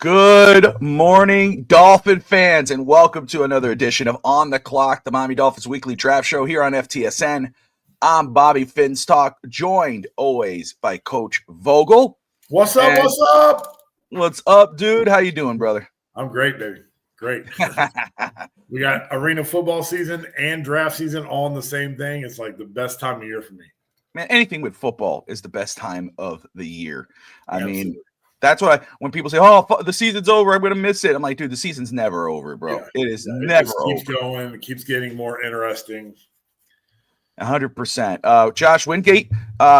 Good morning, Dolphin fans, and welcome to another edition of On the Clock, the Miami Dolphins weekly draft show here on FTSN. I'm Bobby Finstock, joined always by Coach Vogel. What's up? What's up? What's up, dude? How you doing, brother? I'm great, baby. Great. We got arena football season and draft season all in the same thing. It's like the best time of year for me. Man, anything with football is the best time of the year. I mean, Absolutely. that's what when people say, "Oh, the season's over, I'm going to miss it." I'm like, dude, the season's never over, bro. Yeah. It is It never just over. keeps going. It keeps getting more interesting. 100%. Josh Wingate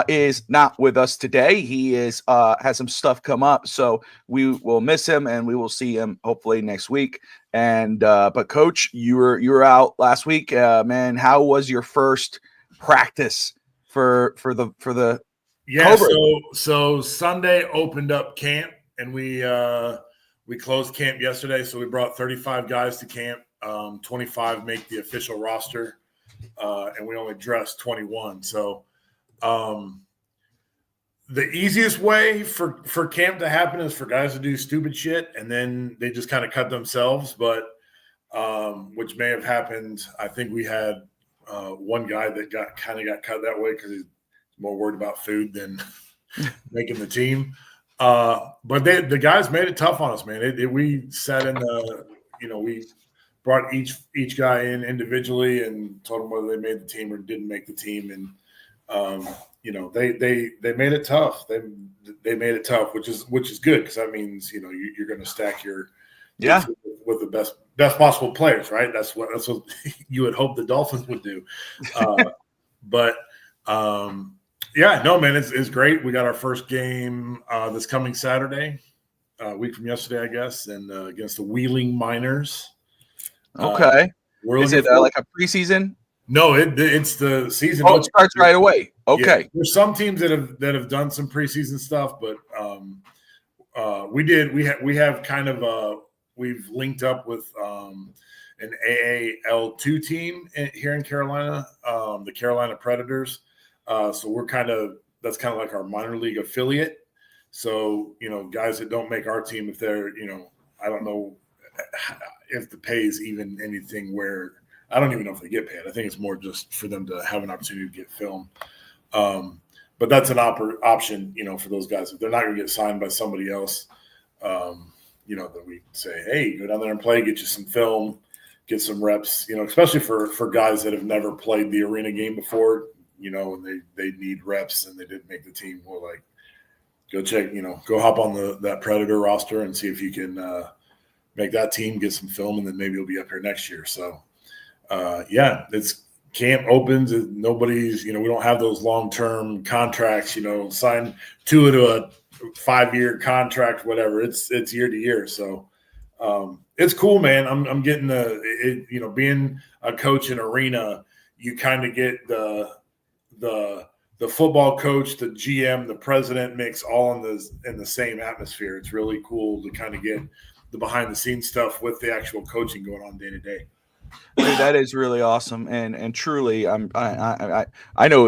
is not with us today. He is has some stuff come up, so we will miss him, and we will see him hopefully next week. And but Coach, you were out last week, man. How was your first practice for the Yeah. Cobra? So Sunday opened up camp, and we closed camp yesterday. So we brought 35 guys to camp. 25 make the official roster. And we only dressed 21. So the easiest way for camp to happen is for guys to do stupid shit, and then they just kind of cut themselves. But which may have happened. I think we had one guy that got cut that way because he's more worried about food than making the team. But the guys made it tough on us, man. We sat in the, we brought each guy in individually and told them whether they made the team or didn't make the team, and they made it tough. They made it tough, which is good, because that means you're going to stack your with the best possible players, right? That's what you would hope the Dolphins would do. It's great. We got our first game this coming Saturday, a week from yesterday, I guess, and against the Wheeling Miners. Okay. Is it like a preseason? No, it's the season. Oh, it starts right away. Okay. Yeah, there's some teams that have done some preseason stuff, but we've linked up with an AAL2 team here in Carolina, the Carolina Predators. So that's kind of like our minor league affiliate. So guys that don't make our team, if they're I don't know if the pay is even anything where I don't even know if they get paid. I think it's more just for them to have an opportunity to get film. But that's an option, for those guys. If they're not going to get signed by somebody else, that we say, hey, go down there and play, get you some film, get some reps, especially for guys that have never played the arena game before, and they need reps and they didn't make the team. We're like, go check, go hop on that Predator roster and see if you can make that team, get some film, and then maybe you'll be up here next year. So, it's camp opens. Nobody's, we don't have those long-term contracts, sign two to a 5-year contract, whatever. It's year to year. So it's cool, man. I'm getting being a coach in arena, you kind of get the football coach, the GM, the president mix all in the same atmosphere. It's really cool to kind of get the behind the scenes stuff with the actual coaching going on day to day. Dude, that is really awesome, and truly, I know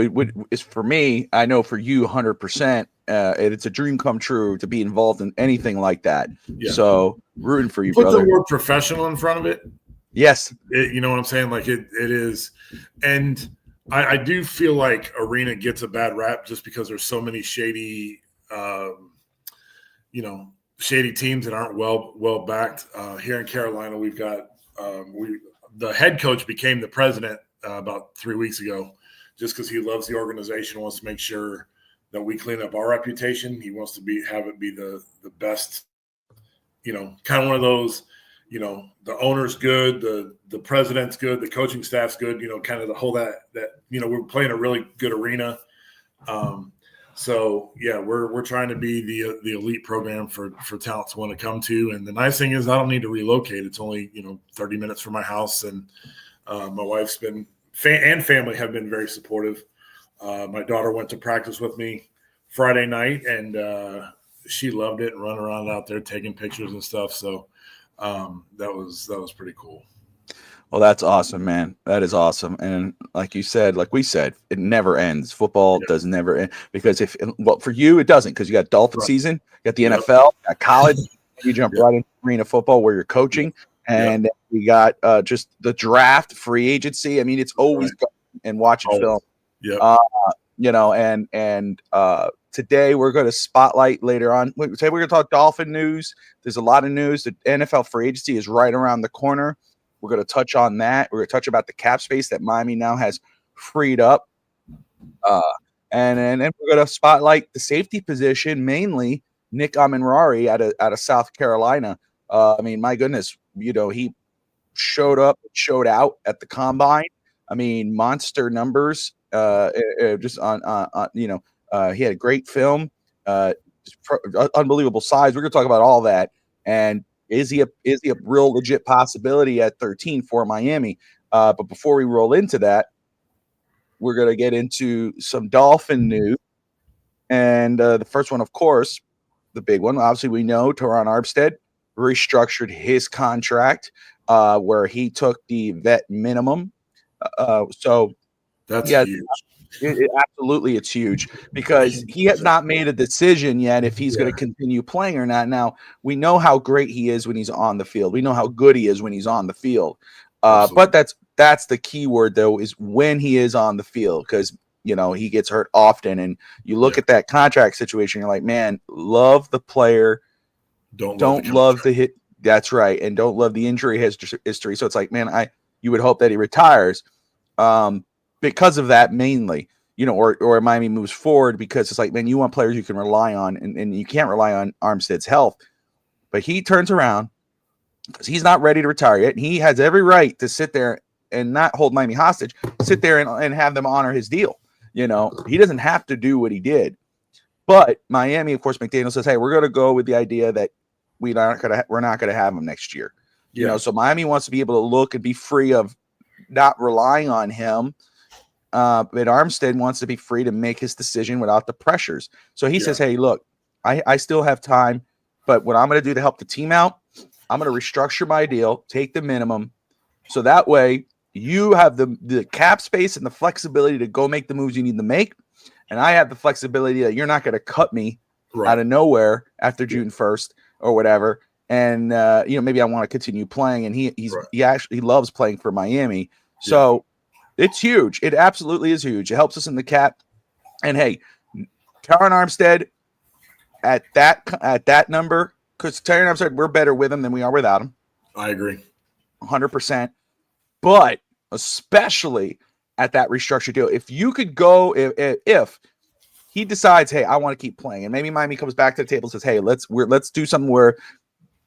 it's for me. I know for you, 100%. It's a dream come true to be involved in anything like that. Yeah. So rooting for you, brother. Put the word professional in front of it. Yes, you know what I'm saying. Like it is, and I do feel like arena gets a bad rap just because there's so many shady, shady teams that aren't well backed. Here in Carolina, we've got the head coach became the president about 3 weeks ago, just because he loves the organization, wants to make sure that we clean up our reputation. He wants to have it be the best, kind of one of those, the owner's good, the president's good, the coaching staff's good, kind of the whole that we're playing a really good arena. So yeah, we're trying to be the elite program for talent to want to come to. And the nice thing is I don't need to relocate. It's only 30 minutes from my house, and my wife's been and family have been very supportive. My daughter went to practice with me Friday night, and she loved it and running around out there taking pictures and stuff. So that was pretty cool. Well, that's awesome, man. That is awesome. And like you said, like we said, it never ends. Football does never end, because for you, it doesn't, because you got Dolphin season, you got the NFL, you got college, You jump right into arena football where you're coaching, and we got just the draft, free agency. I mean, it's always go and watching film. Yeah. And today we're going to spotlight later on. Today we're going to talk Dolphin news. There's a lot of news. The NFL free agency is right around the corner. We're going to touch on that. We're going to touch about the cap space that Miami now has freed up. And then we're going to spotlight the safety position, mainly Nick Emmanwori out of South Carolina. I mean, my goodness, he showed out at the combine. I mean, monster numbers. Just on he had a great film, unbelievable size. We're going to talk about all that. And is he a real legit possibility at 13 for Miami? But before we roll into that, we're going to get into some Dolphin news. And the first one, of course, the big one. Obviously, we know Teron Armstead restructured his contract where he took the vet minimum. So that's huge. Absolutely, it's huge because he has not made a decision yet if he's going to continue playing or not. Now, we know how great he is when he's on the field. We know how good he is when he's on the field. But that's the key word, though, is when he is on the field, because he gets hurt often. And you look at that contract situation, you're like, man, love the player. Don't love the hit. That's right. And don't love the injury history. So it's like, man, you would hope that he retires because of that mainly, or Miami moves forward, because it's like, man, you want players you can rely on, and you can't rely on Armstead's health. But he turns around because he's not ready to retire yet. And he has every right to sit there and not hold Miami hostage, sit there and have them honor his deal. He doesn't have to do what he did. But Miami, of course, McDaniel says, hey, we're going to go with the idea that we're not going to have him next year. So Miami wants to be able to look and be free of not relying on him. But Armstead wants to be free to make his decision without the pressures. So he says, hey, look, I still have time, but what I'm going to do to help the team out, I'm going to restructure my deal, take the minimum. So that way you have the cap space and the flexibility to go make the moves you need to make. And I have the flexibility that you're not going to cut me out of nowhere after June 1st or whatever. And, maybe I want to continue playing. And he actually loves playing for Miami. So it's huge. It absolutely is huge. It helps us in the cap. And hey, Teron Armstead at that number, because Teron Armstead, we're better with him than we are without him. I agree. 100%. But especially at that restructured deal, if you could go, if he decides, hey, I want to keep playing, and maybe Miami comes back to the table and says, hey, let's do something where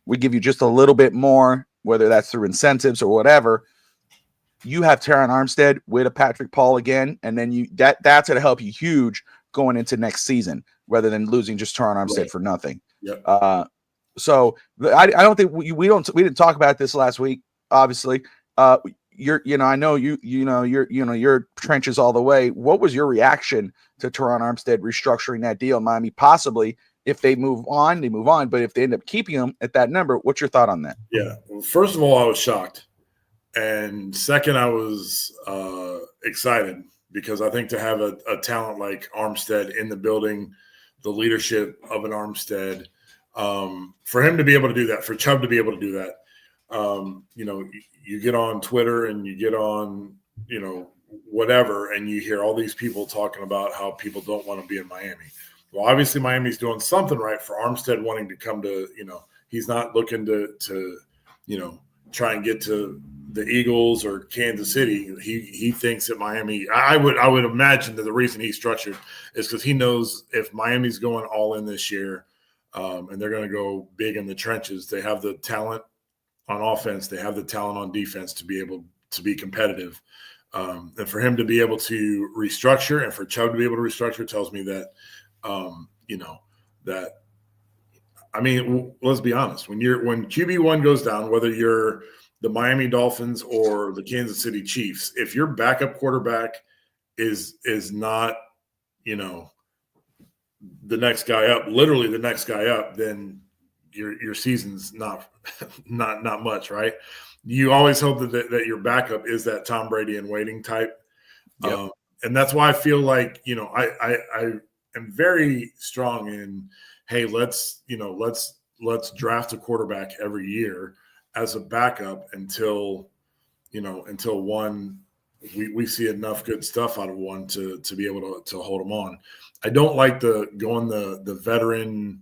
we give you just a little bit more, whether that's through incentives or whatever. You have Teron Armstead with a Patrick Paul again, and then that's going to help you huge going into next season, rather than losing just Teron Armstead for nothing. Yep. So I don't think we didn't talk about this last week. Obviously, I know your trenches all the way. What was your reaction to Teron Armstead restructuring that deal? Miami possibly, if they move on, they move on. But if they end up keeping him at that number, what's your thought on that? Yeah. Well, first of all, I was shocked. And second, I was excited, because I think to have a talent like Armstead in the building, the leadership of an Armstead, for him to be able to do that, for Chubb to be able to do that, you get on Twitter and you get on, whatever, and you hear all these people talking about how people don't want to be in Miami. Well, obviously Miami's doing something right for Armstead wanting to come to, he's not looking to try and get to the Eagles or Kansas City. He thinks that Miami, I would imagine that the reason he's structured is because he knows if Miami's going all in this year, and they're going to go big in the trenches, they have the talent on offense, they have the talent on defense to be able to be competitive. And for him to be able to restructure, and for Chubb to be able to restructure, tells me that, let's be honest. When QB1 goes down, whether you're the Miami Dolphins or the Kansas City Chiefs, if your backup quarterback is not, the next guy up, literally the next guy up, then your season's not much, right? You always hope that your backup is that Tom Brady in waiting type. Yep. And that's why I feel like, I am very strong in, hey, let's let's draft a quarterback every year as a backup until one we see enough good stuff out of one to be able to hold them on. I don't like going the veteran,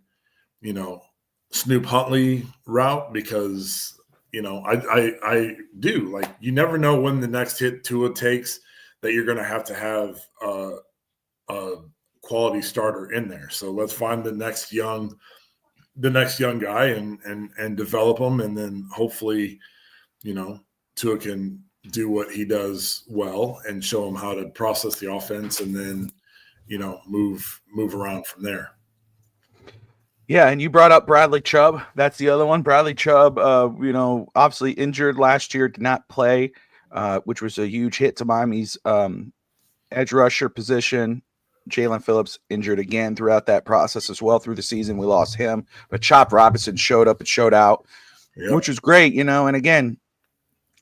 Snoop Huntley route because I do, like, you never know when the next hit Tua takes that you're going to have a quality starter in there. So let's find the next young guy and develop them, and then hopefully, Tua can do what he does well and show him how to process the offense, and then move around from there. Yeah, and you brought up Bradley Chubb. That's the other one. Bradley Chubb, obviously injured last year, did not play, which was a huge hit to Miami's edge rusher position. Jalen Phillips injured again throughout that process as well through the season. We lost him, but Chop Robinson showed up and showed out, which was great, And again,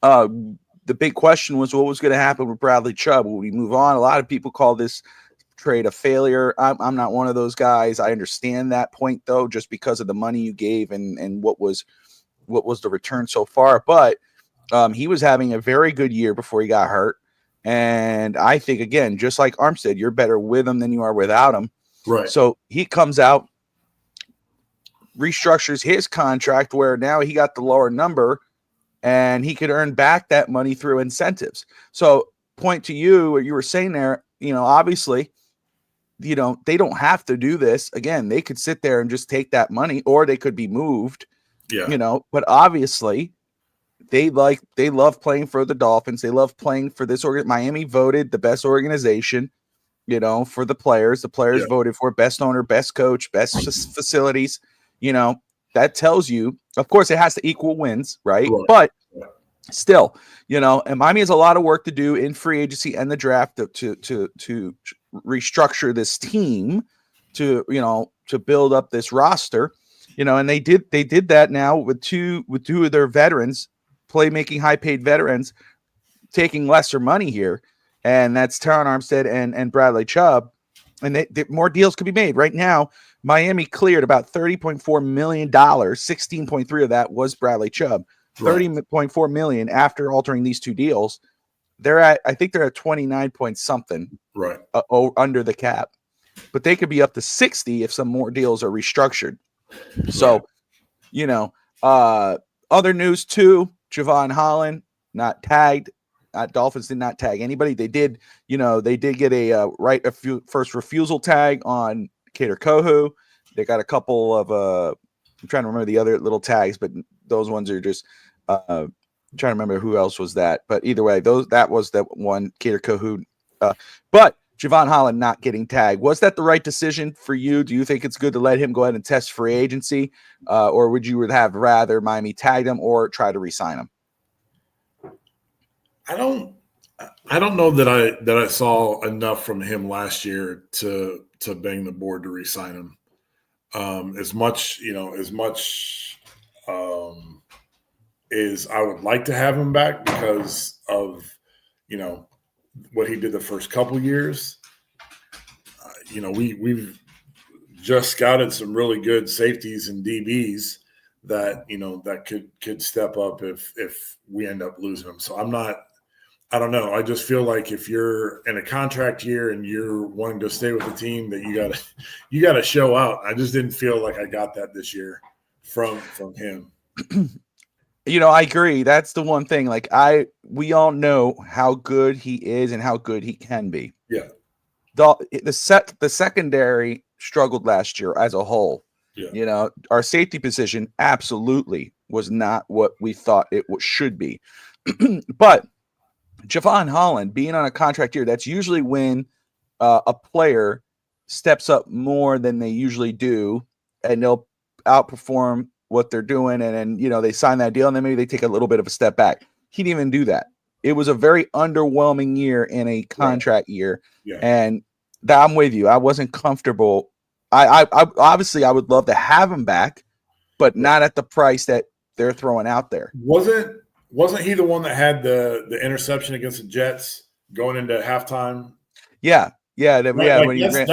the big question was what was going to happen with Bradley Chubb. Would we move on? A lot of people call this trade a failure. I'm not one of those guys. I understand that point though, just because of the money you gave and what was the return so far. But he was having a very good year before he got hurt. And I think, again, just like Armstead, you're better with him than you are without him. Right. So he comes out, restructures his contract where now he got the lower number and he could earn back that money through incentives. So point to you, what you were saying there, obviously, they don't have to do this. Again, they could sit there and just take that money, or they could be moved, but obviously they love playing for the Dolphins. They love playing for this Miami voted the best organization, for the players. The players voted for best owner, best coach, best facilities. That tells you, of course, it has to equal wins, right? But still, and Miami has a lot of work to do in free agency and the draft to restructure this team to build up this roster, and they did that now with two of their veterans, playmaking, high paid veterans, taking lesser money here, and that's Teron Armstead and Bradley Chubb, and more deals could be made right now. Miami cleared about $30.4 million. 16.3 of that was Bradley Chubb. $30.4 million after altering these two deals. I think they're at 29 point something, right? Under the cap, but they could be up to 60 if some more deals are restructured. So, other news too: Javon Holland not tagged. Dolphins did not tag anybody. They did get a first refusal tag on Kader Kohu. They got a couple of I'm trying to remember the other little tags, but those ones are just I'm trying to remember who else was that. But either way, that was the one, Kader Kohu. But Javon Holland not getting tagged. Was that the right decision for you? Do you think it's good to let him go ahead and test free agency? Or would you have rather Miami tag him or try to re-sign him? I don't know that I saw enough from him last year to bang the board to re-sign him. As much as I would like to have him back because of what he did the first couple years. We've just scouted some really good safeties and DBs that that could step up if we end up losing them. So I don't know. I just feel like if you're in a contract year and you're wanting to stay with the team, that you gotta show out. I just didn't feel like I got that this year from him. I agree. That's the one thing. Like we all know how good he is and how good he can be. Yeah. The secondary struggled last year as a whole. Yeah. Our safety position absolutely was not what we thought it should be. But Javon Holland being on a contract year, that's usually when a player steps up more than they usually do, and they'll outperform what they're doing. And then, they sign that deal and then maybe they take a little bit of a step back. He didn't even do that. It was a very underwhelming year in a contract year. Yeah. And I'm with you. I wasn't comfortable. I obviously I would love to have him back, but not at the price that they're throwing out there. Wasn't he the one that had the interception against the Jets going into halftime? Yeah. Yeah, Like when he ran.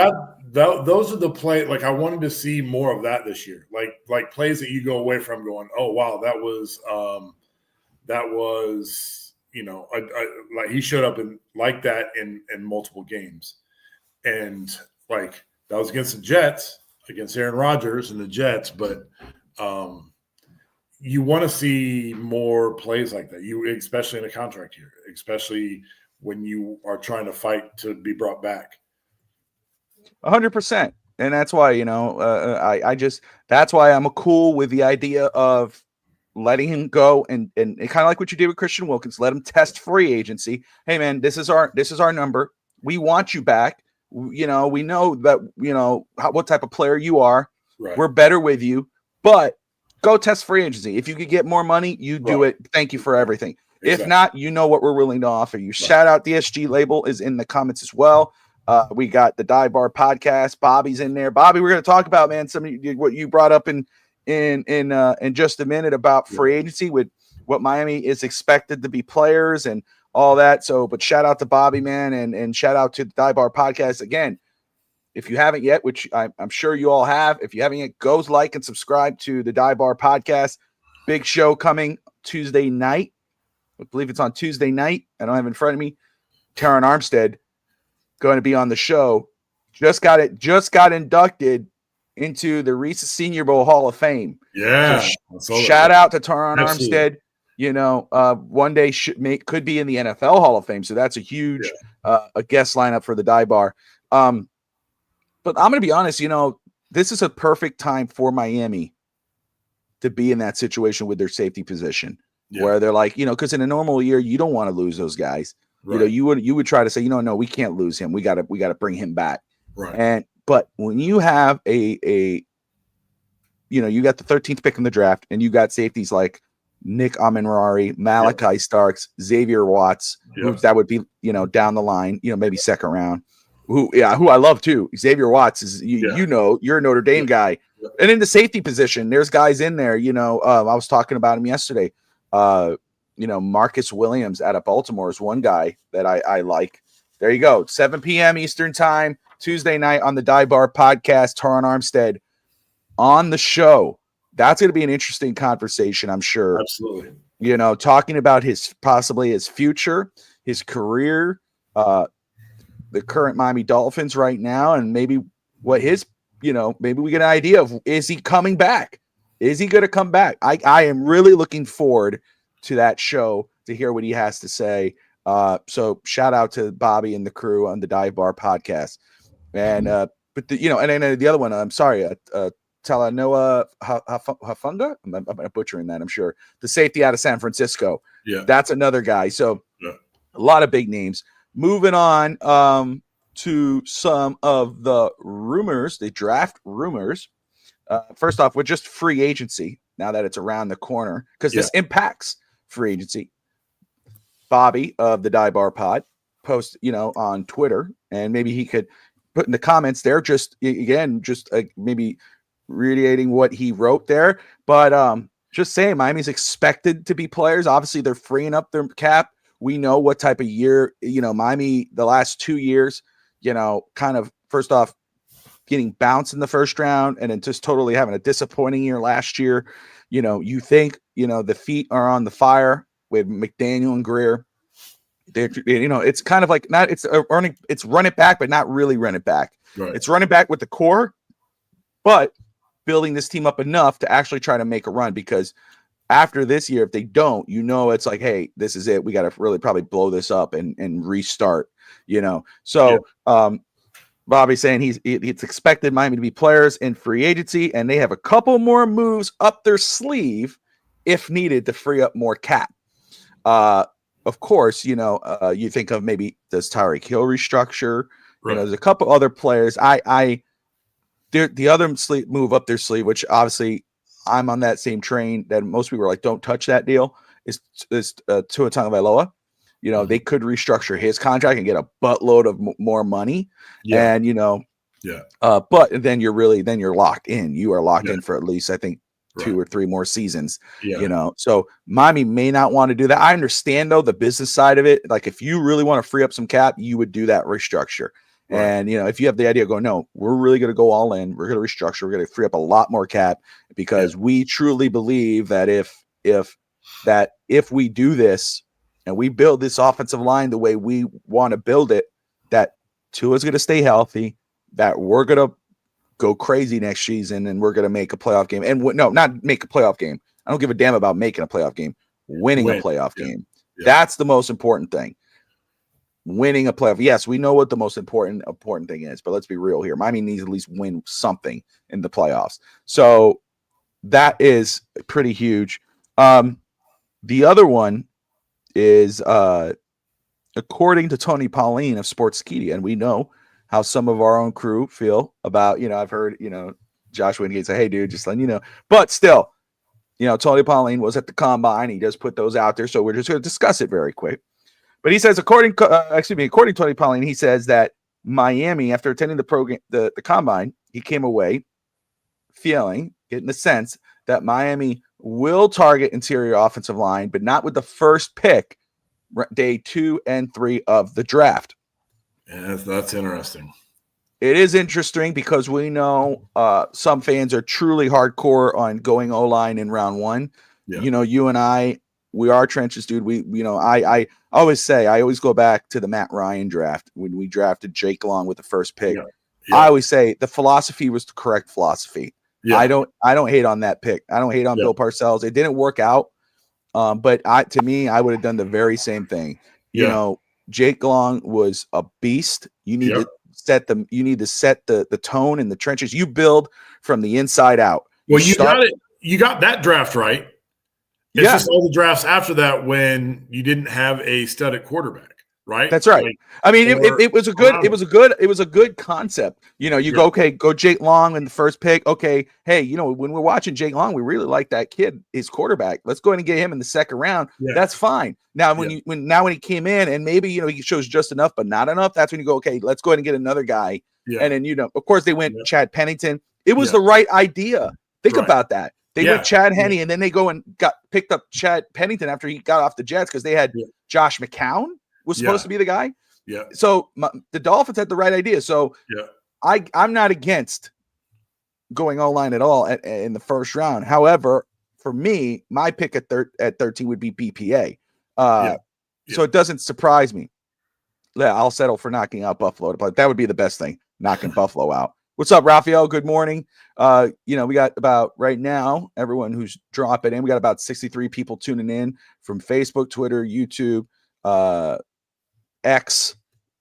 those are the play. Like I wanted to see more of that this year. Like plays that you go away from going, oh wow, that was like he showed up in like that in multiple games, and like that was against the Jets, against Aaron Rodgers and the Jets, but you want to see more plays like that. You especially in a contract year, especially when you are trying to fight to be brought back. 100%. And that's why, that's why I'm cool with the idea of letting him go and kind of like what you did with Christian Wilkins, let him test free agency. Hey man, this is our number. We want you back. We know that, what type of player you are. Right. We're better with you, but go test free agency. If you could get more money, you do it. Thank you for everything. Exactly. If not, you know what we're willing to offer you. Right. Shout out DSG label is in the comments as well. We got the Dive Bar podcast. Bobby's in there. Bobby, we're going to talk about, man, what you brought up in just a minute about free agency with what Miami is expected to be players and all that. So, but shout out to Bobby, man, and shout out to the Dive Bar podcast again. If you haven't yet, which I'm sure you all have, if you haven't yet, go like and subscribe to the Dive Bar podcast. Big show coming Tuesday night. I believe it's on Tuesday night. I don't have it in front of me. Terron Armstead going to be on the show. Just got inducted into the Reese's Senior Bowl Hall of Fame. Yeah. So shout out to Terron Armstead. One day could be in the NFL Hall of Fame. So that's a huge a guest lineup for the Dive Bar. But I'm going to be honest, this is a perfect time for Miami to be in that situation with their safety position where they're like, because in a normal year, you don't want to lose those guys. Right. You would try to say, no, we can't lose him. We got to bring him back. Right. But when you have you got the 13th pick in the draft and you got safeties like Nick Emmanwori, Malachi Starks, Xavier Watts, who that would be, down the line, maybe second round. Who I love too. Xavier Watts is, you're a Notre Dame guy. Yeah. And in the safety position, there's guys in there, I was talking about him yesterday. Marcus Williams out of Baltimore is one guy that I like. There you go. 7 p.m. Eastern time, Tuesday night on the Dive Bar podcast, Terron Armstead on the show. That's going to be an interesting conversation, I'm sure. Absolutely. Talking about possibly his future, his career, the current Miami Dolphins right now, and maybe what his, maybe we get an idea of, is he coming back? Is he going to come back? I am really looking forward to that show to hear what he has to say. So shout out to Bobby and the crew on the Dive Bar podcast. And, and then the other one, I'm sorry, Talanoa Hafunga. I'm butchering that, I'm sure. The safety out of San Francisco. Yeah. That's another guy. So a lot of big names. Moving on to some of the rumors, the draft rumors. First off, with just free agency, now that it's around the corner, because this impacts free agency. Bobby of the Dive Bar Pod post, on Twitter, and maybe he could put in the comments there, maybe reiterating what he wrote there. But just saying, Miami's expected to be players. Obviously, they're freeing up their cap. We know what type of year, Miami, the last 2 years, kind of first off, getting bounced in the first round and then just totally having a disappointing year last year. You think, the feet are on the fire with McDaniel and Greer. It's kind of like it's run it back, but not really run it back. Right. It's run it back with the core, but building this team up enough to actually try to make a run, because after this year, if they don't, it's like, hey, this is it. We got to really probably blow this up and restart, So Bobby's saying it's expected Miami to be players in free agency, and they have a couple more moves up their sleeve if needed to free up more cap. Of course, you think of maybe does Tyreek Hill restructure? Right. There's a couple other players. The other move up their sleeve, which obviously I'm on that same train that most people are like, don't touch that deal, is Tua Tagovailoa. They could restructure his contract and get a buttload of more money. Yeah. And, but then you're locked in. You are locked in for at least, I think, 2 or 3 more seasons, so Miami may not want to do that. I understand though, the business side of it. Like if you really want to free up some cap, you would do that restructure. Right. And, if you have the idea of going, no, we're really going to go all in, we're going to restructure, we're going to free up a lot more cap, because we truly believe that if we do this and we build this offensive line the way we want to build it, that Tua's going to stay healthy, that we're going to go crazy next season, and we're going to make a playoff game. And no, not make a playoff game. I don't give a damn about making a playoff game. Winning a playoff game. Yeah. That's the most important thing. Winning a playoff. Yes, we know what the most important thing is, but let's be real here. Miami needs to at least win something in the playoffs. So that is pretty huge. The other one is according to Tony Pauline of Sportskeeda, and we know how some of our own crew feel about, I've heard, Josh Wingate say, hey, dude, just letting you know. But still, Tony Pauline was at the combine. He does put those out there. So we're just going to discuss it very quick. But he says, according to Tony Pauline, he says that Miami, after attending the combine, he came away getting the sense that Miami will target interior offensive line, but not with the first pick, day 2 and 3 of the draft. Yeah, that's interesting. It is interesting because we know some fans are truly hardcore on going O-line in round 1. Yeah. You and I, we are trenches, dude. I always say, I always go back to the Matt Ryan draft when we drafted Jake Long with the first pick. Yeah. Yeah. I always say the philosophy was the correct philosophy. Yeah. I don't hate on that pick. I don't hate on Bill Parcells. It didn't work out. But to me, I would have done the very same thing. Jake Long was a beast. You need to set the tone in the trenches. You build from the inside out. Well, got it. You got that draft right. It's just all the drafts after that when you didn't have a stud quarterback, right? That's right. It was a good concept. Go Jake Long in the first pick. Okay, hey, when we're watching Jake Long, we really like that kid, his quarterback. Let's go ahead and get him in the second round. Yeah. That's fine. Now when he came in and maybe he shows just enough but not enough, that's when you go, okay, let's go ahead and get another guy. Yeah. And then of course they went Chad Pennington. It was the right idea. Think about that. They went Chad Henne, and then they go and picked up Chad Pennington after he got off the Jets because they had Josh McCown was supposed to be the guy. Yeah. So the Dolphins had the right idea. So I'm not against going O-line at all in the first round. However, for me, my pick at 13 would be BPA. So it doesn't surprise me. Yeah, I'll settle for knocking out Buffalo, but that would be the best thing, knocking Buffalo out. What's up, Raphael? Good morning. We got about right now, everyone who's dropping in, we got about 63 people tuning in from Facebook, Twitter, YouTube, X,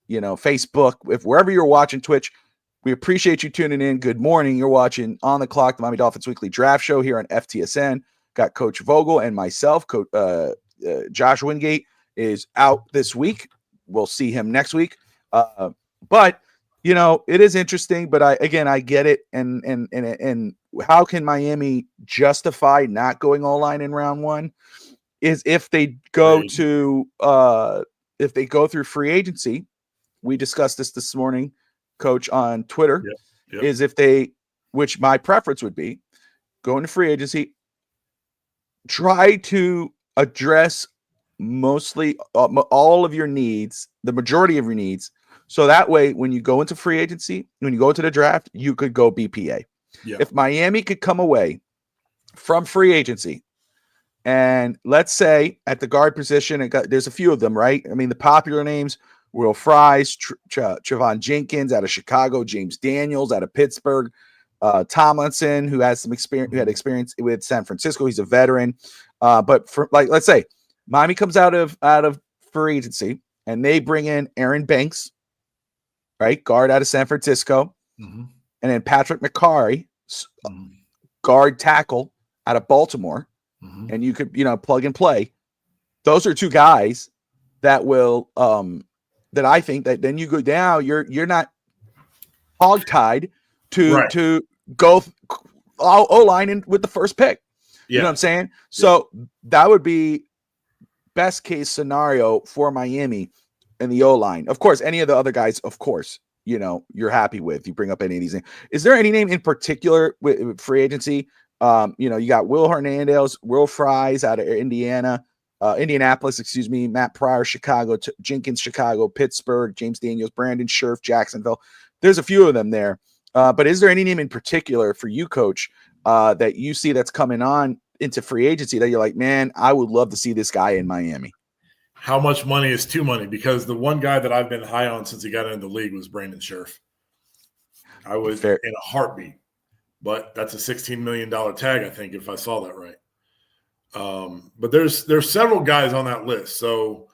Facebook. If wherever you're watching Twitch, we appreciate you tuning in. Good morning. You're watching On the Clock, the Miami Dolphins Weekly Draft Show here on FTSN. Got Coach Vogel and myself. Josh Wingate is out this week. We'll see him next week. But it is interesting, but I get it. And how can Miami justify not going O-line in round 1 is if they go through free agency. We discussed this morning, Coach, on Twitter, is which my preference would be, go into free agency, try to address mostly all of your needs, the majority of your needs. So that way, when you go into free agency, when you go into the draft, you could go BPA. Yeah. If Miami could come away from free agency, and let's say at the guard position, there's a few of them, right? The popular names, Will Fries, Trevon Jenkins out of Chicago, James Daniels out of Pittsburgh, Tomlinson, who has some experience, who had experience with San Francisco. He's a veteran. But for let's say Miami comes out of free agency and they bring in Aaron Banks, right? Guard out of San Francisco. Mm-hmm. And then Patrick McCarry, guard tackle out of Baltimore. Mm-hmm. And you could, plug and play. Those are two guys that will, that I think that then you go down, you're not hogtied to go O-line in with the first pick. You know what I'm saying? Yeah. So that would be best case scenario for Miami in the O-line. Of course, any of the other guys, of course, you're happy with. You bring up any of these names. Is there any name in particular with free agency? You got Will Hernandez, Will Fries out of Indiana. Indianapolis, excuse me, Matt Pryor, Chicago, Jenkins, Chicago, Pittsburgh, James Daniels, Brandon Scherf, Jacksonville. There's a few of them there. But is there any name in particular for you, Coach, that you see that's coming on into free agency that you're like, man, I would love to see this guy in Miami? How much money is too money? Because the one guy that I've been high on since he got into the league was Brandon Scherf. I was in a heartbeat, but that's a $16 million tag, I think, if I saw that right. But there's several guys on that list. So,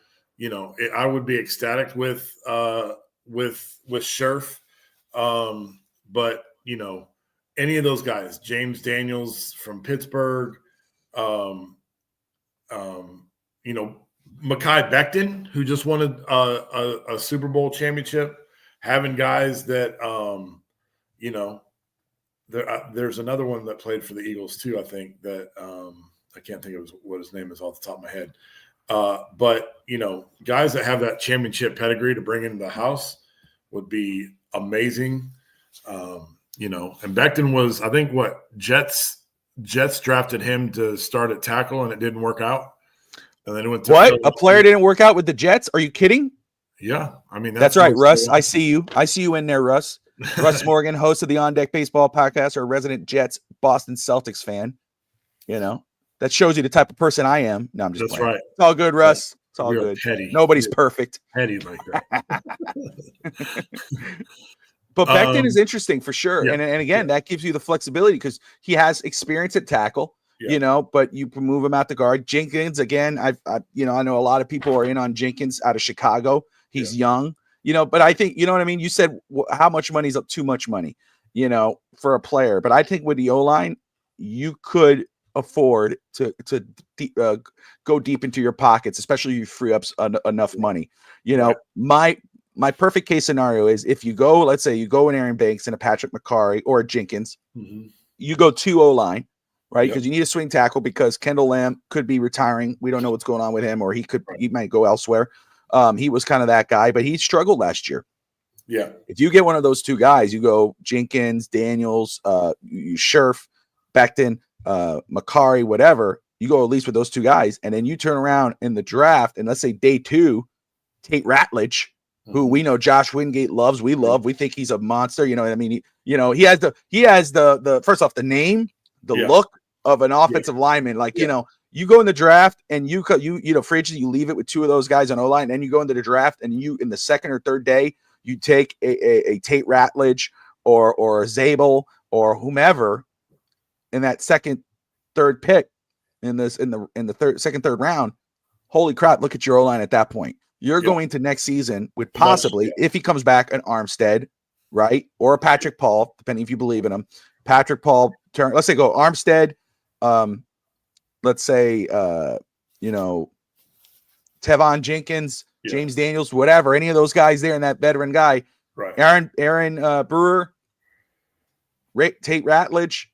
I would be ecstatic with Scherf. But, any of those guys, James Daniels from Pittsburgh, Mekhi Becton, who just won a Super Bowl championship, having guys that, there's another one that played for the Eagles too, I think, that I can't think of what his name is off the top of my head. But, guys that have that championship pedigree to bring into the house would be amazing. And Becton was, I think, Jets drafted him to start at tackle, and it didn't work out. And then it went to what? A player didn't work out with the Jets? Are you kidding? Yeah. I mean, that's right, Russ. I see you. I see you in there, Russ. Russ Morgan, host of the On Deck Baseball podcast, or a resident Jets, Boston Celtics fan. That shows you the type of person I am. No, I'm just That's playing. right. It's all good, Russ. It's all good. Petty. Nobody's perfect. Petty like that. But Becton is interesting for sure. Yeah, and again, that gives you the flexibility because he has experience at tackle. But you can move him out the guard. Jenkins, again, I know a lot of people are in on Jenkins out of Chicago. He's young, but I think, you know what I mean? You said how much money is up too much money, for a player. But I think with the O-line, you could afford to go deep into your pockets, especially if you free up enough money. My perfect case scenario is if you go, let's say you go in Aaron Banks and a Patrick McCarry or a Jenkins, you go 2 O-line. Right, because you need a swing tackle because Kendall Lamb could be retiring. We don't know what's going on with him, or he might go elsewhere. He was kind of that guy, but he struggled last year. Yeah. If you get one of those 2 guys, you go Jenkins, Daniels, you Scherf, Becton, McCarry, whatever. You go at least with those 2 guys, and then you turn around in the draft, and let's say day 2, Tate Ratledge, who we know Josh Wingate loves. We think he's a monster. You know what I mean? He has the first off the name, the look of an offensive lineman. Like, you go in the draft and you free agency, you leave it with 2 of those guys on O-line, and then you go into the draft and you, in the second or third day, you take a Tate Ratledge or a Zabel or whomever in that second, third pick in the second, third round. Holy crap, look at your O-line at that point. You're going to next season with possibly, if he comes back, an Armstead, right? Or a Patrick Paul, depending if you believe in him. Patrick Paul, let's say go Armstead, let's say, Tevon Jenkins, James Daniels, whatever, any of those guys there and that veteran guy, right? Aaron Brewer, Tate Ratledge,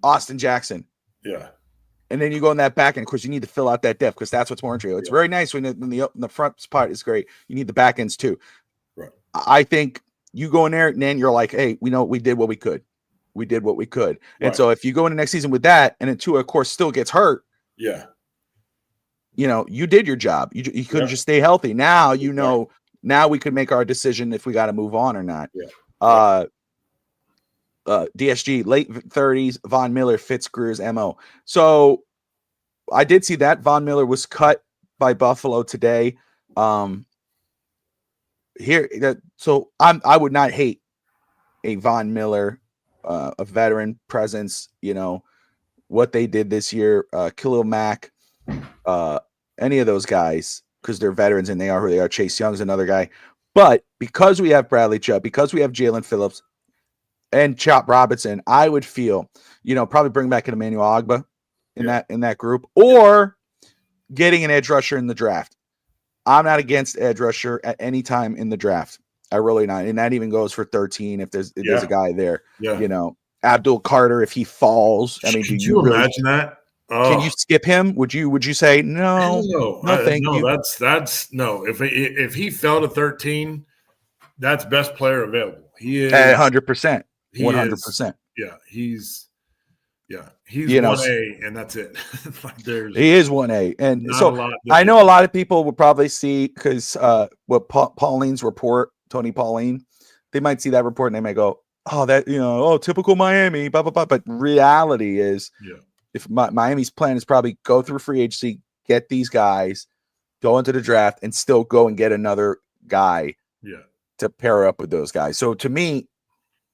Austin Jackson, and then you go in that back end. Of course, you need to fill out that depth because that's what's more interesting. It's very nice when the front part is great. You need the back ends too. Right. I think you go in there and then you're like, hey, we know we did what we could. We did what we could. And right. So if you go into next season with that, and then Tua, of course, still gets hurt, you did your job. You couldn't just stay healthy. Now, now we could make our decision if we got to move on or not. DSG, late 30s, Von Miller fits Greer's MO. So I did see that Von Miller was cut by Buffalo today. I would not hate a Von Miller, a veteran presence, what they did this year, Khalil Mack, any of those guys, because they're veterans and they are who they are. Chase Young's another guy. But because we have Bradley Chubb, because we have Jalen Phillips and Chop Robinson, I would feel, probably bring back an Emmanuel Ogbah in that group, or getting an edge rusher in the draft. I'm not against edge rusher at any time in the draft. I really not. And that even goes for 13 if there's a guy there. Abdul Carter, if he falls. I mean, could you imagine that? Oh. Can you skip him? Would you say no? Thank you. That's no. If he fell to 13, that's best player available. He is 100%. 100%. Yeah, he's You know, 1A, and that's it. Like, there's he is 1A. And not a so lot. I know a lot of people will probably see, because what Pauline's report, Tony Pauline, they might see that report and they might go, oh, that, typical Miami, blah, blah, blah. But reality is, Yeah, if Miami's plan is probably go through free agency, get these guys, go into the draft, and still go and get another guy yeah, to pair up with those guys. So to me,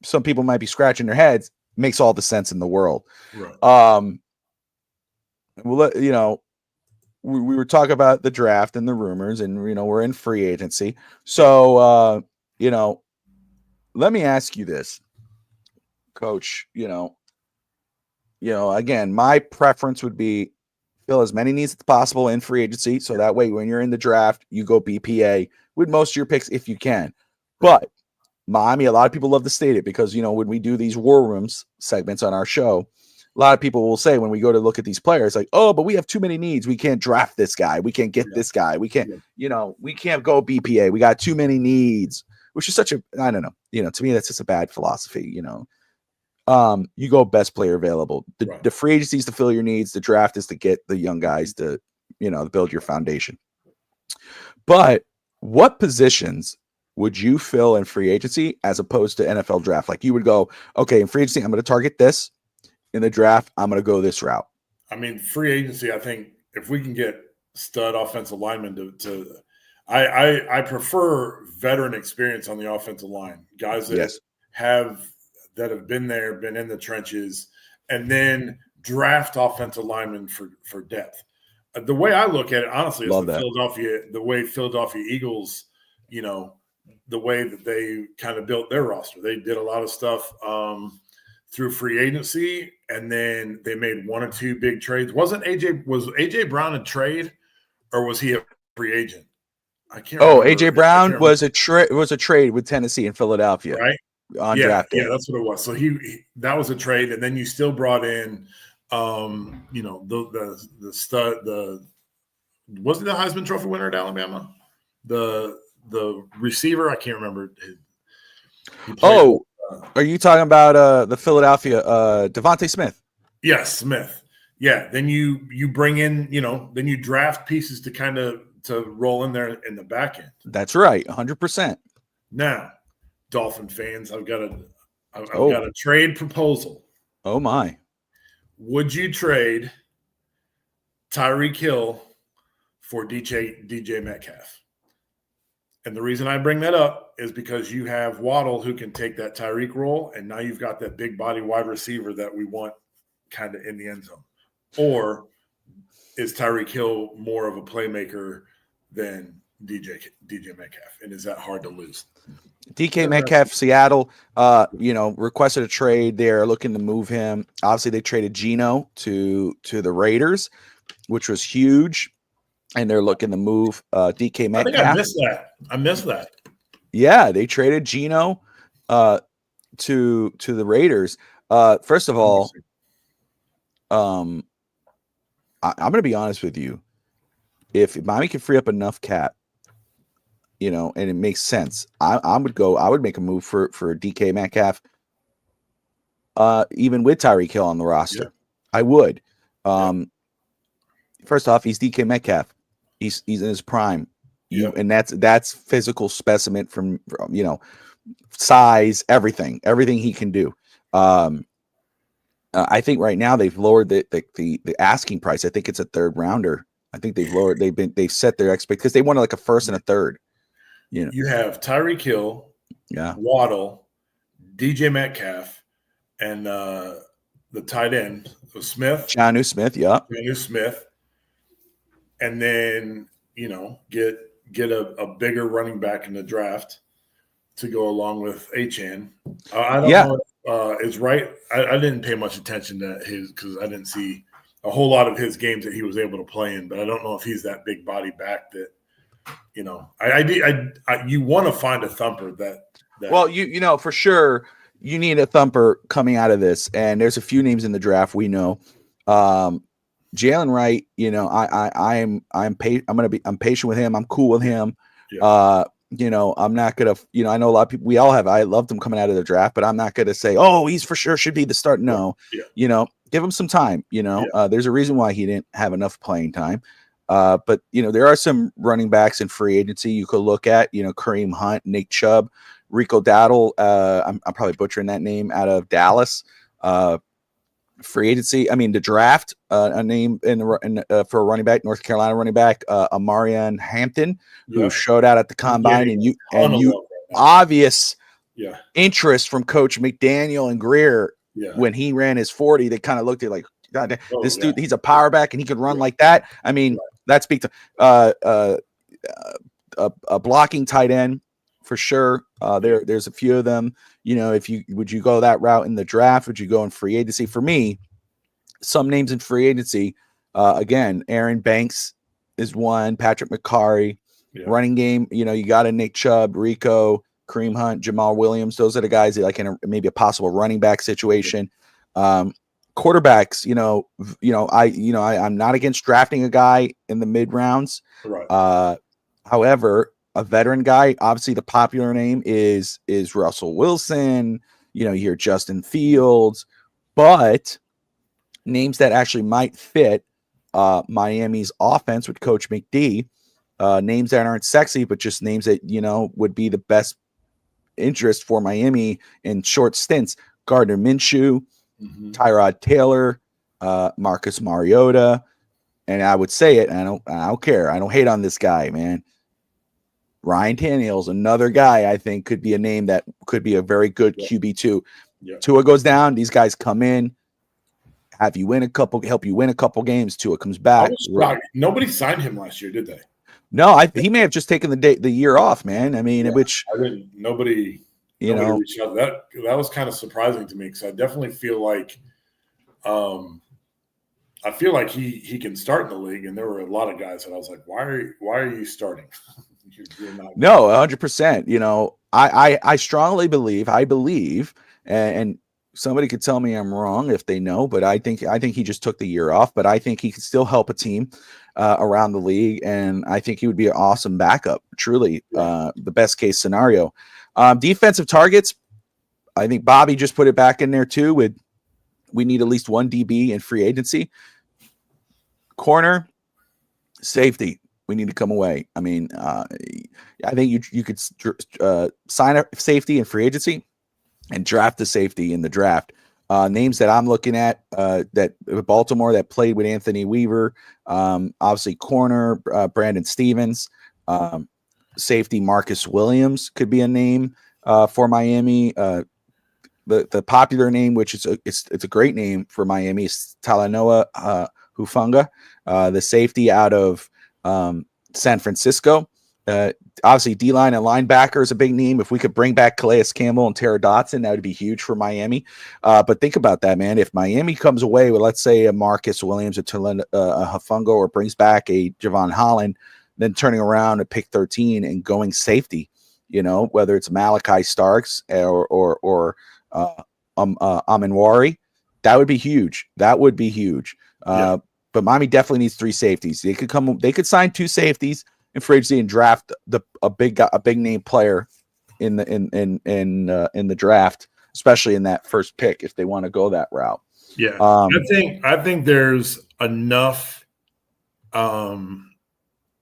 some people might be scratching their heads. Makes all the sense in the world. right. Well, we were talking about the draft and the rumors, and we're in free agency. So let me ask you this, Coach. Again, my preference would be fill as many needs as possible in free agency, so that way when you're in the draft, you go BPA with most of your picks if you can. But Miami, a lot of people love to state it because when we do these war rooms segments on our show, a lot of people will say when we go to look at these players, like, oh, but we have too many needs. We can't draft this guy. We can't get this guy. We can't, we can't go BPA. We got too many needs, which is such a, I don't know. To me, that's just a bad philosophy. You go best player available. The free agency is to fill your needs. The draft is to get the young guys to, build your foundation. But what positions would you fill in free agency as opposed to NFL draft? Like you would go, okay, in free agency, I'm going to target this. In the draft, I'm going to go this route. I mean, free agency, I think if we can get stud offensive linemen I prefer veteran experience on the offensive line, guys that have been there, been in the trenches, and then draft offensive linemen for depth. The way I look at it, honestly, is the way Philadelphia Eagles, the way that they kind of built their roster. They did a lot of stuff through free agency, and then they made one or two big trades. Was AJ Brown a trade, or was he a free agent? I can't remember. AJ Brown was a trade with Tennessee and Philadelphia, right? On draft day. Yeah, that's what it was. So that was a trade, and then you still brought in, the stud, wasn't the Heisman Trophy winner at Alabama, the receiver, I can't remember. Are you talking about the Philadelphia Devontae Smith? Yes, Smith. Yeah. Then you bring in, then you draft pieces to kind of to roll in there in the back end. That's right, 100%. Now, Dolphin fans, I've got a trade proposal. Oh my! Would you trade Tyreek Hill for DJ Metcalf? And the reason I bring that up is because you have Waddle who can take that Tyreek role, and now you've got that big body wide receiver that we want kind of in the end zone. Or is Tyreek Hill more of a playmaker than DJ Metcalf? And is that hard to lose? DK Metcalf, Seattle, requested a trade. They're looking to move him. Obviously, they traded Geno to the Raiders, which was huge. And they're looking to move DK Metcalf. I think I missed that. Yeah, they traded Geno to the Raiders. First of all, I'm going to be honest with you. If Miami can free up enough cap, and it makes sense, I would make a move for DK Metcalf, even with Tyreek Hill on the roster. Yeah. I would. First off, he's DK Metcalf. He's in his prime. And that's physical specimen from size, everything he can do. I think right now they've lowered the asking price. I think it's a third rounder. I think they've set their expectations because they wanted like a first and a third. You have Tyreek Hill, Waddle, DJ Metcalf, and the tight end Smith, Jonnu Smith, and then get a bigger running back in the draft to go along with Achane. I don't know if it's right. I didn't pay much attention to his because I didn't see a whole lot of his games that he was able to play in, but I don't know if he's that big body back that you want to find a thumper that well, for sure you need a thumper coming out of this, and there's a few names in the draft we know. Jalen Wright, I'm patient with him. I'm cool with him. Yeah. I'm not gonna, I know a lot of people. I loved him coming out of the draft, but I'm not gonna say, oh, he's for sure should be the start. No, Give him some time. Yeah. There's a reason why he didn't have enough playing time. But there are some running backs in free agency you could look at. Kareem Hunt, Nick Chubb, Rico Dowdle. I'm probably butchering that name, out of Dallas. Free agency. I mean, the draft. A name for a running back, North Carolina running back, Amarian Hampton, who showed out at the combine, and you obvious interest from Coach McDaniel and Greer. When he ran his 40, they kind of looked at like, God, this dude, he's a power back and he could run like that. I mean, that speaks to a blocking tight end for sure. There's a few of them. Would you go that route in the draft? Would you go in free agency? For me, some names in free agency, again, Aaron Banks is one, Patrick McCarry, running game. You got a Nick Chubb, Rico, Kareem Hunt, Jamal Williams. Those are the guys that like in maybe a possible running back situation. Quarterbacks, I'm not against drafting a guy in the mid rounds. Right. However, a veteran guy, obviously the popular name is Russell Wilson. You hear Justin Fields, but names that actually might fit Miami's offense with Coach McD, names that aren't sexy, but just names that, would be the best interest for Miami in short stints. Gardner Minshew, Tyrod Taylor, Marcus Mariota, and I would say it, and I don't care. I don't hate on this guy, man. Ryan Tannehill's another guy I think could be a name that could be a very good QB2. Tua goes down, these guys come in, help you win a couple games. Tua comes back. Nobody signed him last year, did they? No, he may have just taken the year off, man. I mean, nobody reached out. That was kind of surprising to me, because I definitely feel like he can start in the league, and there were a lot of guys that I was like, why are you starting? No, 100%. I strongly believe, and somebody could tell me I'm wrong if they know, but I think he just took the year off, but I think he could still help a team around the league, and I think he would be an awesome backup. Truly, the best case scenario. Defensive targets, I think Bobby just put it back in there too. We need at least one DB in free agency. Corner, safety, we need to come away. I mean, I think you could sign a safety in free agency and draft the safety in the draft. Names that I'm looking at, that Baltimore that played with Anthony Weaver, obviously corner, Brandon Stevens, safety Marcus Williams could be a name for Miami. The popular name, which it's a great name for Miami, is Talanoa Hufanga, the safety out of San Francisco. Obviously, D-line and linebacker is a big name. If we could bring back Calais Campbell and Tara Dotson, that would be huge for Miami. But think about that, man. If Miami comes away with, let's say, a Marcus Williams, a Hufanga, or brings back a Javon Holland, then turning around at pick 13 and going safety, whether it's Malachi Starks or Emmanwori, that would be huge. But Miami definitely needs three safeties. They could sign two safeties in free agency and draft a big name player in the draft, especially in that first pick if they want to go that route. Yeah, I think there's enough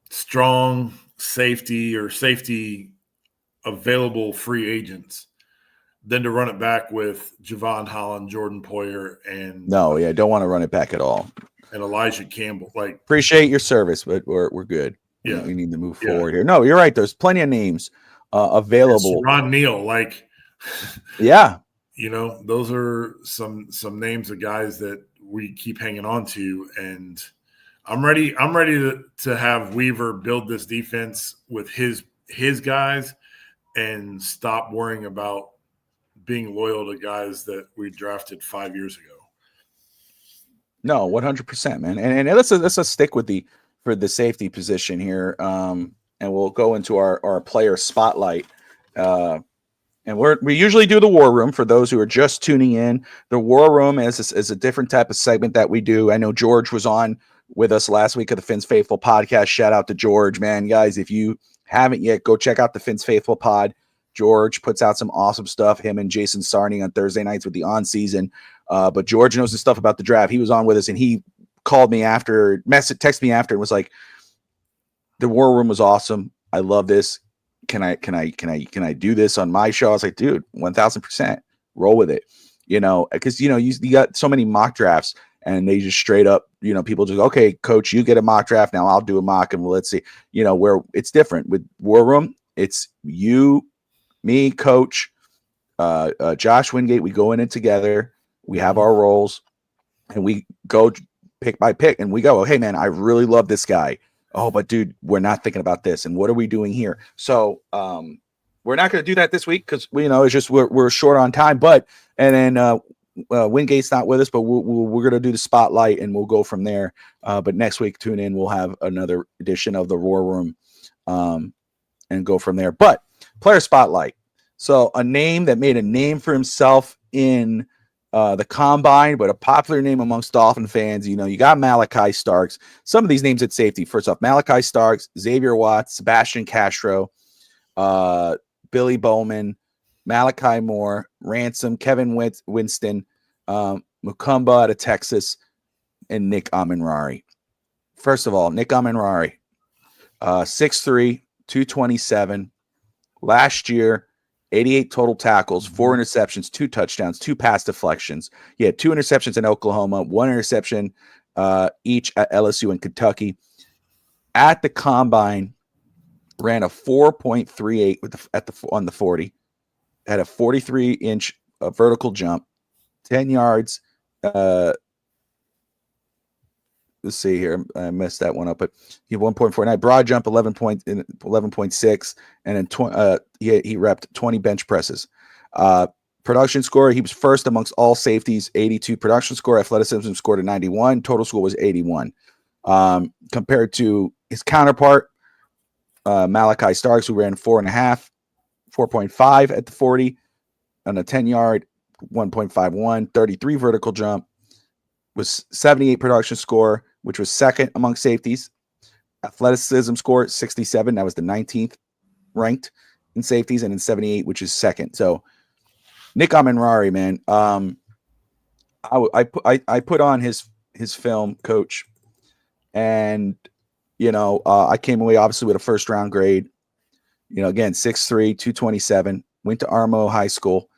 strong safety available free agents than to run it back with Javon Holland, Jordan Poyer, and don't want to run it back at all. And Elijah Campbell. Appreciate your service, but we're good. Yeah, we need to move forward here. No, you're right. There's plenty of names available. Ron Neal, those are some names of guys that we keep hanging on to, and I'm ready to have Weaver build this defense with his guys and stop worrying about being loyal to guys that we drafted 5 years ago. No, 100%, man. And let's stick with for the safety position here. And we'll go into our player spotlight. And we usually do the War Room for those who are just tuning in. The War Room is a different type of segment that we do. I know George was on with us last week of the Fins Faithful podcast. Shout out to George, man. Guys, if you haven't yet, go check out the Fins Faithful pod. George puts out some awesome stuff. Him and Jason Sarney on Thursday nights with the on season. But George knows the stuff about the draft. He was on with us, and he called me after, texted me after, and was like, "The War Room was awesome. I love this. Can I do this on my show?" I was like, "Dude, 1000%, roll with it." Because you got so many mock drafts, and they just straight up, people just, "Okay, coach, you get a mock draft. Now I'll do a mock, and let's see." Where it's different with War Room, it's you, me, coach, Josh Wingate. We go in it together. We have our roles, and we go pick by pick, and we go, "Oh, hey man, I really love this guy. Oh, but dude, we're not thinking about this, and what are we doing here?" So we're not going to do that this week because it's just we're short on time. But and then Wingate's not with us, but we're going to do the spotlight, and we'll go from there. But next week, tune in. We'll have another edition of the War Room, and go from there. But player spotlight. So a name that made a name for himself in the combine, but a popular name amongst Dolphin fans. You got Malachi Starks. Some of these names at safety. First off, Malachi Starks, Xavier Watts, Sebastian Castro, Billy Bowman, Malachi Moore, Ransom, Kevin Winston, Mukumba out of Texas, and Nick Emmanwori. First of all, Nick Emmanwori, 6'3", 227. Last year, 88 total tackles, 4 interceptions, 2 touchdowns, 2 pass deflections. He had 2 interceptions in Oklahoma, 1 interception each at LSU and Kentucky. At the combine, ran a 4.38 on the 40, had a 43-inch vertical jump, 10 yards. Let's see here. I messed that one up, but he had 1.49 broad jump, 11.6, and then he repped 20 bench presses. Production score, he was first amongst all safeties, 82 production score. Athleticism scored a 91. Total score was 81. Compared to his counterpart, Malachi Starks, who ran 4.5 at the 40 on a 10-yard, 1.51, 33 vertical jump, was 78 production score, which was second among safeties. Athleticism score, 67. That was the 19th ranked in safeties, and in 78, which is second. So Nick Emmanwori, man, I put on his film, coach, and I came away obviously with a first round grade. Again, 6'3", 227. Went to Armo High School.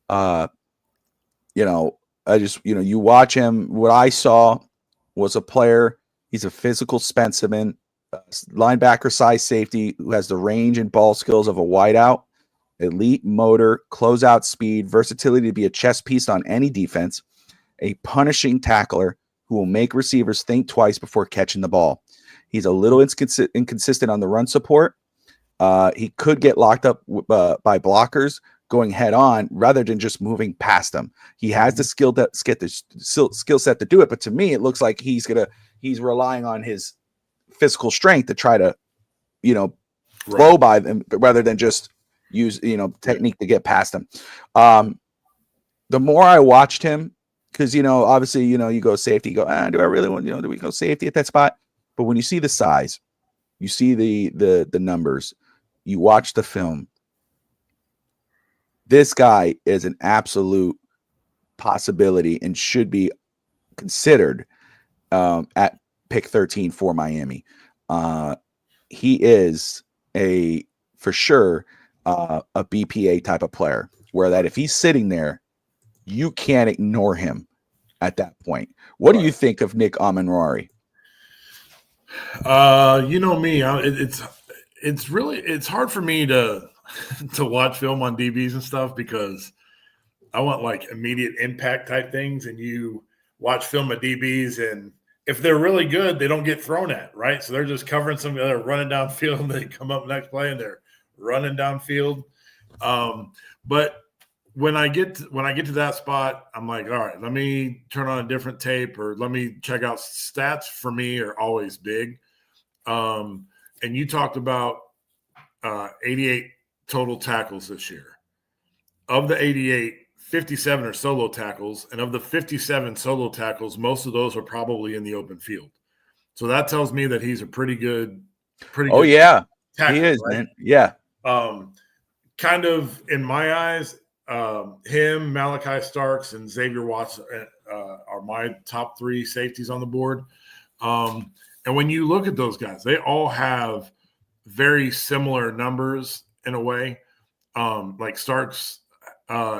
I just, you watch him. What I saw was a player. He's a physical specimen, linebacker size safety who has the range and ball skills of a wideout, elite motor, closeout speed, versatility to be a chess piece on any defense, a punishing tackler who will make receivers think twice before catching the ball. He's a little inconsistent on the run support. He could get locked up by blockers going head on rather than just moving past them. He has the skill set to do it, but to me, it looks like he's relying on his physical strength to try to, blow by them rather than just use, technique to get past them. The more I watched him, because, obviously, you go safety, you go, do I really want, do we go safety at that spot? But when you see the size, you see the numbers, you watch the film, this guy is an absolute possibility and should be considered at pick 13 for Miami. He is for sure a BPA type of player, where that if he's sitting there, you can't ignore him at that point. What do you think of Nick Emmanwori? You know me, it's hard for me to watch film on DBs and stuff because I want like immediate impact type things, and you watch film of DBs, and if they're really good, they don't get thrown at, right? So they're just covering something, they're running downfield, and they come up next play and they're running downfield. But when I get to that spot, I'm like, all right, let me turn on a different tape, or let me check out stats. For me are always big. And you talked about 88 total tackles this year. Of the 88, 57 are solo tackles, and of the 57 solo tackles, most of those are probably in the open field. So that tells me that he's a pretty good yeah, tackler, he is, right? man. Yeah. kind of, in my eyes, him, Malachi Starks, and Xavier Watts are my top 3 safeties on the board. And when you look at those guys, they all have very similar numbers in a way. Like Starks,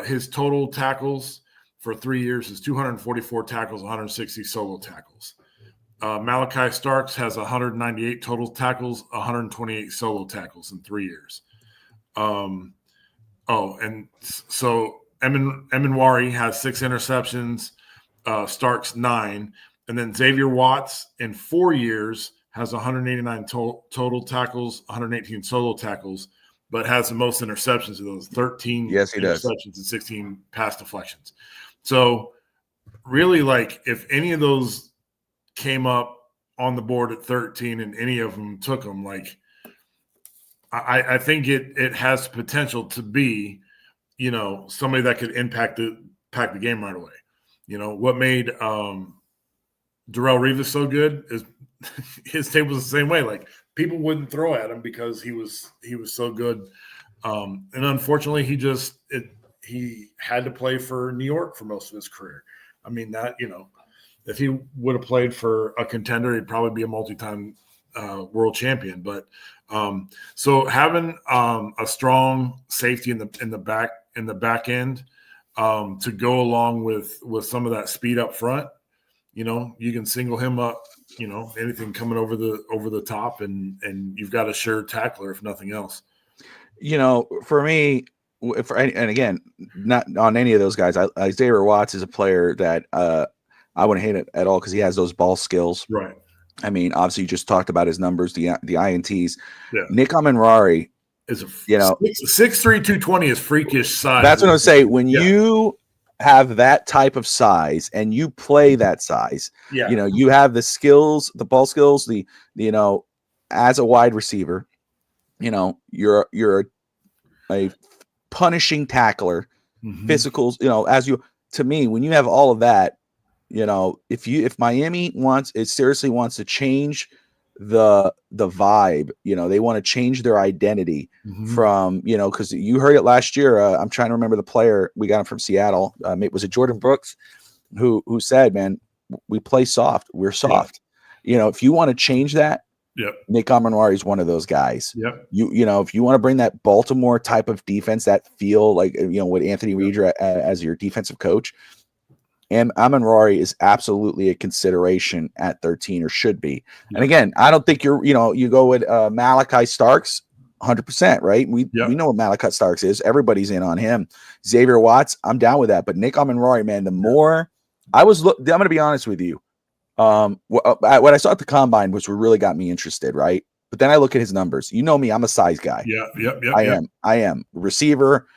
his total tackles for 3 years is 244 tackles, 160 solo tackles. Malachi Starks has 198 total tackles, 128 solo tackles in 3 years. And so Emmanwori has 6 interceptions, Starks 9, and then Xavier Watts in 4 years has 189 total tackles, 118 solo tackles, but has the most interceptions of those, 13 interceptions and 16 pass deflections. So really, like, if any of those came up on the board at 13 and any of them took them, like, I think it has potential to be, somebody that could impact the game right away. What made Darrelle Revis so good is his tape was the same way. Like, people wouldn't throw at him because he was so good. And unfortunately, he had to play for New York for most of his career. I mean, that, if he would have played for a contender, he'd probably be a multi-time world champion. But so having a strong safety in the back end to go along with some of that speed up front, you can single him up. Anything coming over the top, and you've got a sure tackler if nothing else. For me, and again, not on any of those guys, Xavier Watts is a player that I wouldn't hate it at all because he has those ball skills. Right. I mean, obviously, you just talked about his numbers, the INTs. Yeah. Nick Emmanwori is 6'3", 220 is freakish size. That's what I'm saying. When you have that type of size and you play that size, you have the skills, the ball skills, as a wide receiver, you're a punishing tackler, physicals, to me, when you have all of that, if Miami seriously wants to change the vibe, they want to change their identity from, because you heard it last year. I'm trying to remember the player, we got him from Seattle. Was it Jordan Brooks who said, man, we play soft. We're soft. If you want to change that, Nick Emmanwori is one of those guys. If you want to bring that Baltimore type of defense, that feel like, with Anthony Reed as your defensive coach, and Emmanwori is absolutely a consideration at 13, or should be. And again, I don't think you go with Malachi Starks 100%, right? We know what Malachi Starks is. Everybody's in on him. Xavier Watts, I'm down with that. But Nick Emmanwori, man, the more I'm going to be honest with you. What I saw at the combine, which really got me interested, right? But then I look at his numbers. You know me, I'm a size guy. I am receiver,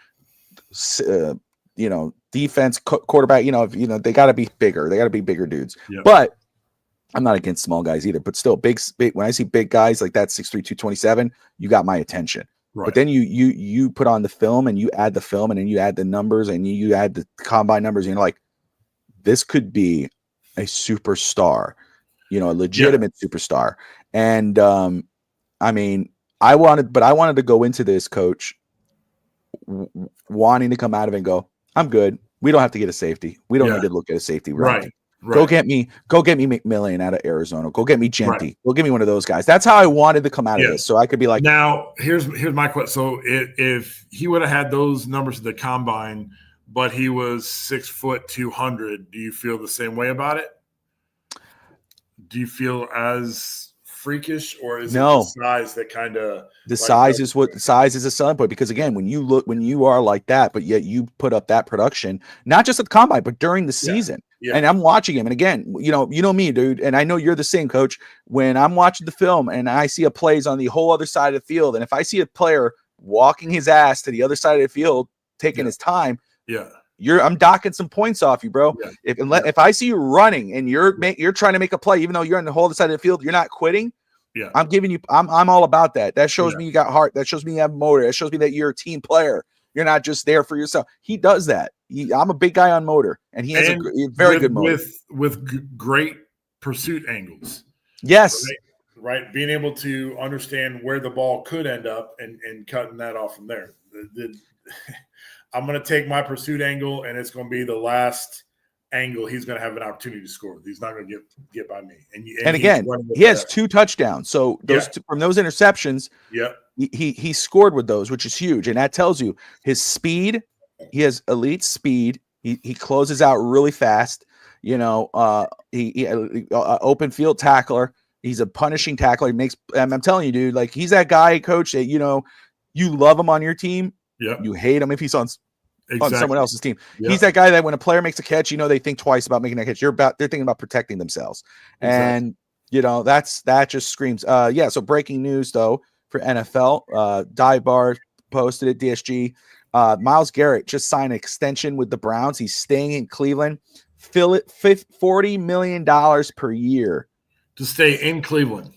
defense, quarterback. They got to be bigger. They got to be bigger dudes. But I'm not against small guys either. But still, big. When I see big guys like that, 6'3", 227, you got my attention. Right. But then you put on the film and you add the film and then you add the numbers and you add the combine numbers and you're like, this could be a superstar, a legitimate superstar. And I mean, I wanted to go into this, Coach, wanting to come out of it and go, I'm good. We don't have to get a safety. We don't need to look at a safety. Right. Go get me McMillan out of Arizona. Go get me Genty. Right. Go get me one of those guys. That's how I wanted to come out of this. So I could be like, now here's my question. So if he would have had those numbers at the combine, but he was 6 foot 200, do you feel the same way about it? Do you feel as freakish, or is it the size that kind of size is a selling point? Because again, when you are like that, but yet you put up that production, not just at the combine, but during the season. And I'm watching him. And again, you know me, dude. And I know you're the same, Coach. When I'm watching the film and I see a plays on the whole other side of the field, and if I see a player walking his ass to the other side of the field, taking his time, I'm docking some points off you, bro. If I see you running and you're trying to make a play, even though you're on the whole other side of the field, you're not quitting. I'm giving you. I'm all about that. That shows me you got heart. That shows me you have motor. That shows me that you're a team player. You're not just there for yourself. He does that. I'm a big guy on motor, and he has a very good motor with great pursuit angles. Yes, right. Being able to understand where the ball could end up and cutting that off from there. I'm going to take my pursuit angle, and it's going to be the last angle he's going to have an opportunity to score. He's not going to get by me. And again, he has 2 touchdowns. So those from those interceptions, he scored with those, which is huge. And that tells you his speed. He has elite speed. He closes out really fast. You know, he open field tackler. He's a punishing tackler. He makes. I'm telling you, dude. Like, he's that guy, coach, that you love him on your team. You hate him if he's on someone else's team. He's that guy that when a player makes a catch, they think twice about making that catch. They're thinking about protecting themselves. And that just screams. So breaking news though for NFL, Dive Bar posted it, DSG. Myles Garrett just signed an extension with the Browns. He's staying in Cleveland. $40 million per year to stay in Cleveland.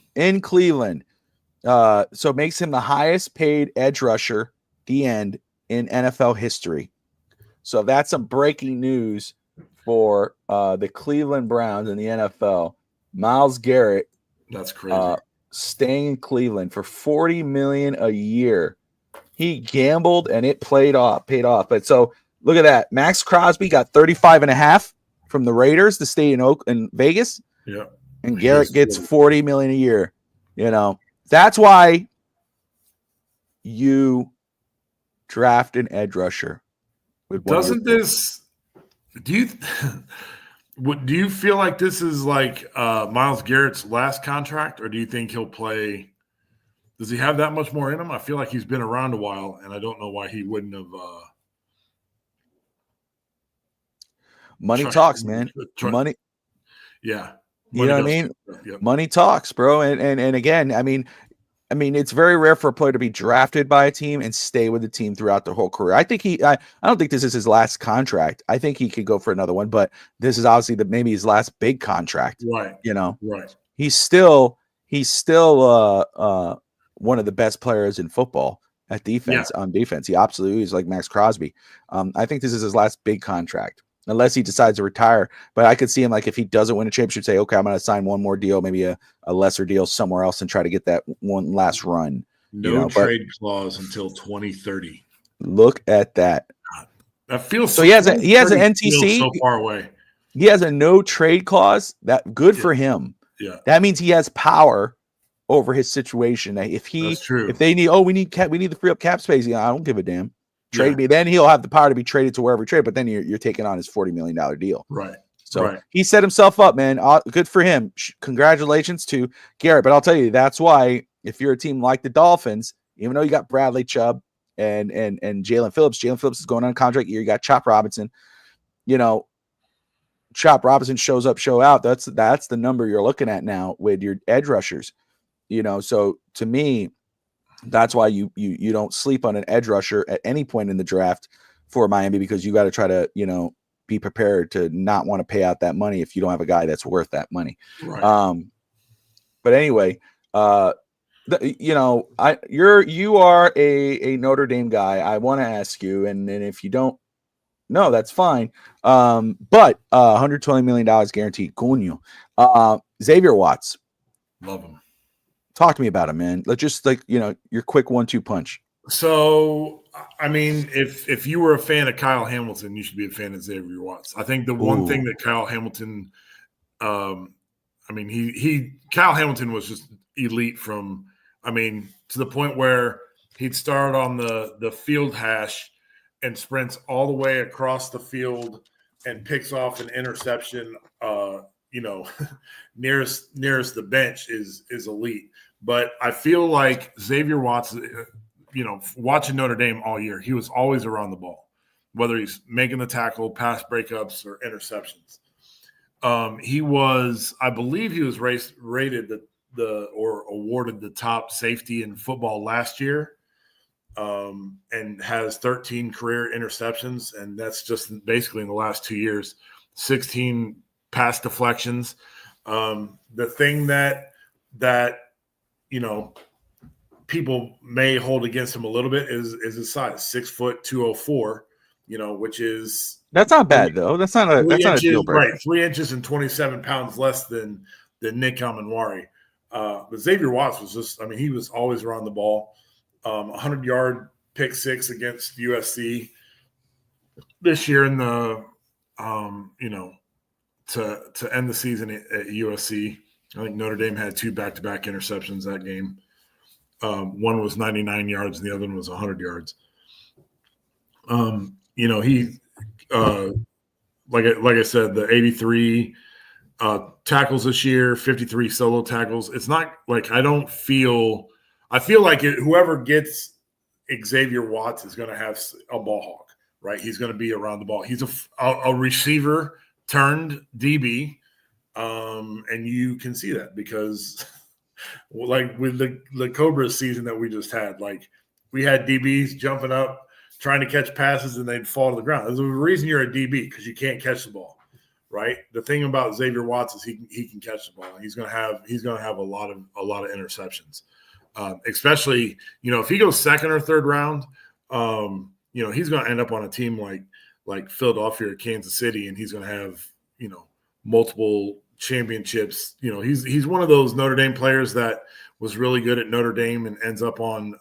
So it makes him the highest paid edge rusher, the end, in NFL history. So that's some breaking news for the Cleveland Browns in the NFL. Myles Garrett, that's crazy, staying in Cleveland for $40 million a year. He gambled and it paid off. But so look at that. Max Crosby got 35.5 from the Raiders to stay in Vegas. Yeah. And Garrett gets $40 million a year. That's why you draft an edge rusher. Doesn't this? Do you feel like this is like Myles Garrett's last contract, or do you think he'll play? Does he have that much more in him? I feel like he's been around a while, and I don't know why he wouldn't have. Money talks, man. Money. Yeah. You know what I mean? Yep. Money talks, bro. And again, I mean, it's very rare for a player to be drafted by a team and stay with the team throughout their whole career. I think I don't think this is his last contract. I think he could go for another one, but this is obviously maybe his last big contract. Right. Right. He's still one of the best players in football at defense. On defense, he absolutely is, like Max Crosby. I think this is his last big contract, unless he decides to retire. But I could see him, like, if he doesn't win a championship, say, okay, I'm going to sign one more deal, maybe a lesser deal somewhere else, and try to get that one last run. No trade clause until 2030. Look at that. That feels so. He has an NTC so far away. He has a no trade clause. That good for him. Yeah, that means he has power over his situation. If they need, we need to free up cap space. I don't give a damn. Trade me. Then he'll have the power to be traded to wherever he trade. But then you're taking on his $40 million deal. Right. So he set himself up, man. Good for him. Congratulations to Garrett. But I'll tell you, that's why if you're a team like the Dolphins, even though you got Bradley Chubb and Jalen Phillips is going on a contract year. You got Chop Robinson. Chop Robinson shows up, show out. That's the number you're looking at now with your edge rushers. So to me, that's why you don't sleep on an edge rusher at any point in the draft for Miami, because you got to try to, be prepared to not want to pay out that money if you don't have a guy that's worth that money. Right. But anyway, you are a Notre Dame guy. I want to ask you, and if you don't know, that's fine. But $120 million guaranteed. Coño. Xavier Watts. Love him. Talk to me about him, man. Let's just your quick 1-2 punch. So, I mean, if you were a fan of Kyle Hamilton, you should be a fan of Xavier Watts. I think the one thing that Kyle Hamilton, Kyle Hamilton was just elite to the point where he'd start on the field hash and sprints all the way across the field and picks off an interception, nearest the bench is elite. But I feel like Xavier Watts, watching Notre Dame all year, he was always around the ball, whether he's making the tackle, pass breakups, or interceptions. I believe he was rated or awarded the top safety in football last year, and has 13 career interceptions, and that's just basically in the last 2 years, 16 pass deflections. The thing that people may hold against him a little bit is his size, 6 foot 204, which is that's not bad though. That's not a deal breaker. Right, 3 inches and 27 pounds less than Nick Emmanwori. But Xavier Watts was just, he was always around the ball. 100-yard pick six against USC this year in the to end the season at USC. I think Notre Dame had 2 back-to-back interceptions that game. One was 99 yards and the other one was 100 yards. He like I said, the 83 tackles this year, 53 solo tackles. It's not like I feel like whoever gets Xavier Watts is going to have a ball hawk, right? He's going to be around the ball. He's a receiver turned DB, and you can see that because, like with the Cobra season that we just had, like we had DBs jumping up trying to catch passes and they'd fall to the ground. There's a reason you're a DB because you can't catch the ball, right? The thing about Xavier Watts is he can catch the ball. He's going to have a lot of interceptions. Especially, if he goes second or third round, he's going to end up on a team like Philadelphia or Kansas City, and he's going to have, multiple championships. He's one of those Notre Dame players that was really good at Notre Dame and ends up on,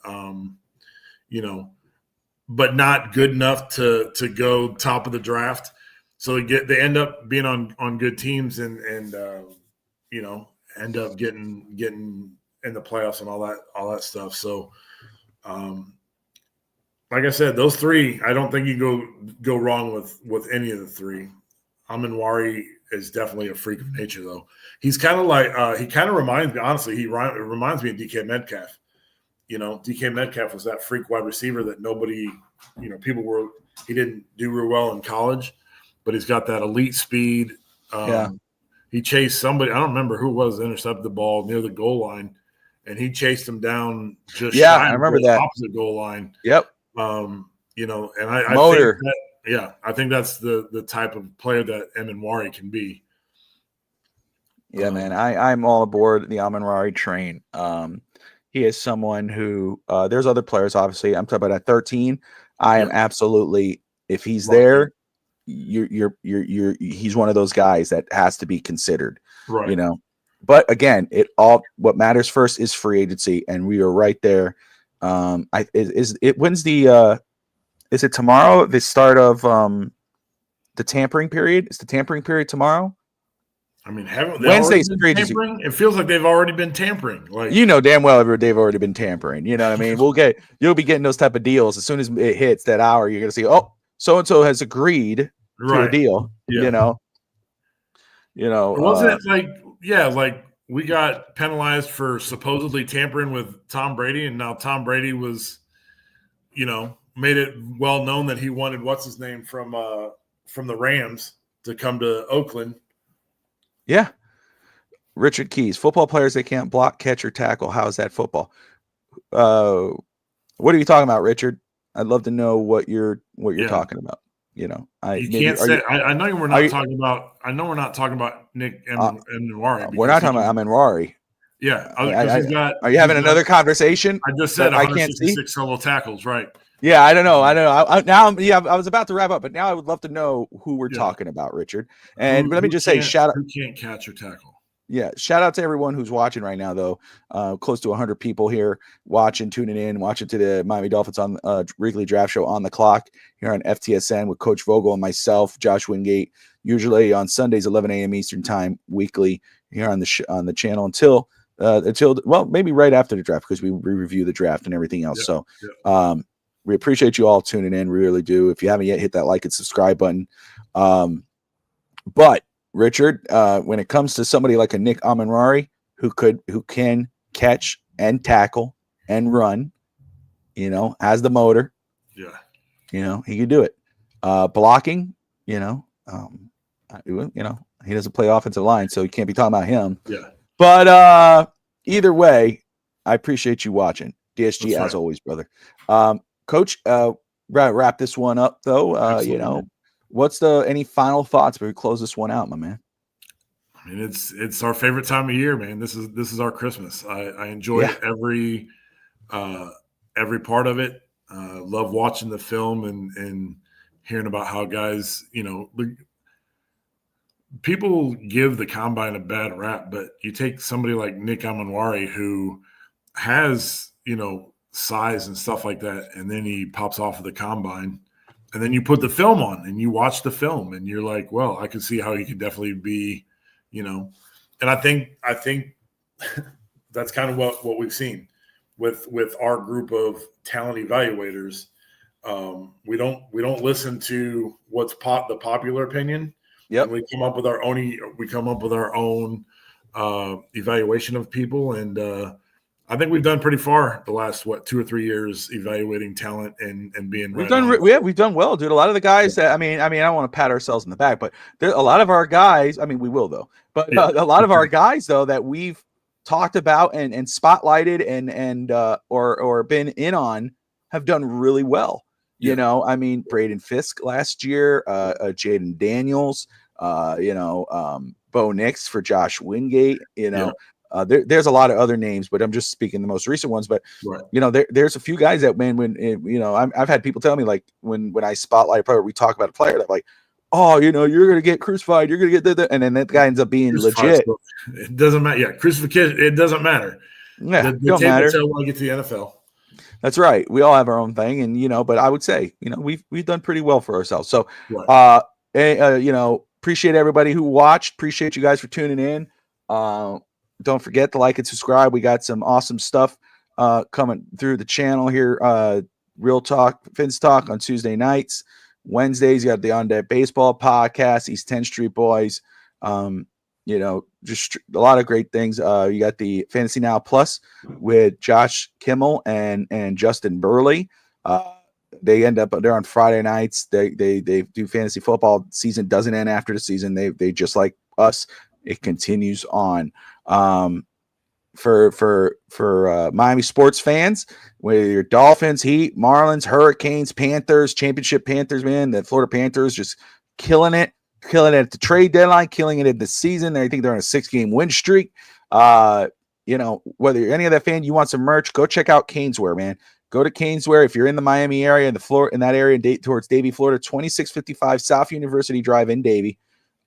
but not good enough to go top of the draft. So they end up being on good teams and end up getting in the playoffs and all that stuff. So, like I said, those three, I don't think you go wrong with any of the three. Emmanwori is definitely a freak of nature, though. He's kind of like he kind of reminds me, honestly, he reminds me of DK Metcalf. DK Metcalf was that freak wide receiver that nobody, he didn't do real well in college, but he's got that elite speed. He chased somebody, I don't remember who it was, intercepted the ball near the goal line, and he chased him down just shy I remember of the that opposite goal line. Yep. And Motor. I think that's the type of player that Emmanwori can be. Yeah, man, I'm all aboard the Emmanwori train. He is someone who there's other players, obviously. I'm talking about at 13. I am absolutely, if he's there, he's one of those guys that has to be considered. Right. But again, what matters first is free agency, and we are right there. Is it tomorrow? The start of the tampering period? Is the tampering period tomorrow? I mean, haven't they Wednesday's already been tampering? It feels like they've already been tampering. Like damn well they've already been tampering. You know what I mean? You'll be getting those type of deals as soon as it hits that hour. You're gonna see, so and so has agreed to a deal. Yeah. Wasn't it like we got penalized for supposedly tampering with Tom Brady, and now Tom Brady was, made it well known that he wanted what's his name from the Rams to come to Oakland. Yeah. Richard Keys, football players that can't block, catch, or tackle. How is that football? What are you talking about, Richard? I'd love to know what you're talking about. I know we're not talking about Nick Emmanwori. We're not talking about Emmanwori. Yeah, are you having another conversation? I just said I can't see solo tackles, right? Yeah, I don't know. I was about to wrap up, but now I would love to know who we're talking about, Richard. And let me just say, shout out. Who can't catch or tackle? Yeah, shout out to everyone who's watching right now, though. Close to 100 people here watching to the Miami Dolphins on weekly draft show on the clock here on FTSN with Coach Vogel and myself, Josh Wingate. Usually on Sundays, 11 a.m. Eastern time, weekly here on the channel until maybe right after the draft because we review the draft and everything else. We appreciate you all tuning in. We really do. If you haven't yet, hit that like and subscribe button. But Richard, when it comes to somebody like a Nick Emmanwori who can catch and tackle and run, has the motor. Yeah. He could do it. Blocking, he doesn't play offensive line, so you can't be talking about him. Yeah. But either way, I appreciate you watching. DSG as always, brother. Coach, wrap this one up though. What's any final thoughts before we close this one out, my man? I mean, it's our favorite time of year, man. This is our Christmas. I enjoy every part of it. Love watching the film and hearing about how guys, people give the combine a bad rap, but you take somebody like Nick Emmanwori who has, size and stuff like that, and then he pops off of the combine, and then you put the film on and you watch the film, and you're like, well, I can see how he could definitely be, and I think that's kind of what we've seen with our group of talent evaluators. We don't listen to what's the popular opinion. Yep. And we come up with our own evaluation of people, and I think we've done pretty far the last 2 or 3 years evaluating talent and being. We've done well, dude. A lot of the guys that I mean, I don't want to pat ourselves in the back, but there a lot of our guys. I mean, we will though, but a lot of our guys though that we've talked about and spotlighted and or been in on have done really well. I mean, Braden Fisk last year, Jaden Daniels, Bo Nix for Josh Wingate, there's a lot of other names, but I'm just speaking the most recent ones. But there's a few guys that I've had people tell me, like when I spotlight a player, we talk about a player that like, oh, you're gonna get crucified, you're gonna get and then that guy ends up being legit. It doesn't matter. Yeah, crucifixion. It doesn't matter. Yeah, the don't matter. When I get to the NFL. That's right. We all have our own thing, and but I would say we've done pretty well for ourselves. So, appreciate everybody who watched. Appreciate you guys for tuning in. Don't forget to like and subscribe. We got some awesome stuff coming through the channel here. Real Talk, Fins Talk on Tuesday nights. Wednesdays, you got the On Deck Baseball podcast, East 10th Street Boys. Just a lot of great things. You got the Fantasy Now Plus with Josh Kimmel and Justin Burley. They're on Friday nights. They do fantasy football. Season doesn't end after the season. They just like us. It continues on. For Miami sports fans, whether you're Dolphins, Heat, Marlins, Hurricanes, Panthers, championship Panthers, man, the Florida Panthers just killing it at the trade deadline, killing it at the season. I think they're on a 6-game win streak. Whether you're any of that fan, you want some merch, go check out Caneswear, man. Go to Caneswear if you're in the Miami area, in that area towards Davie, Florida, 2655 South University Drive in Davie.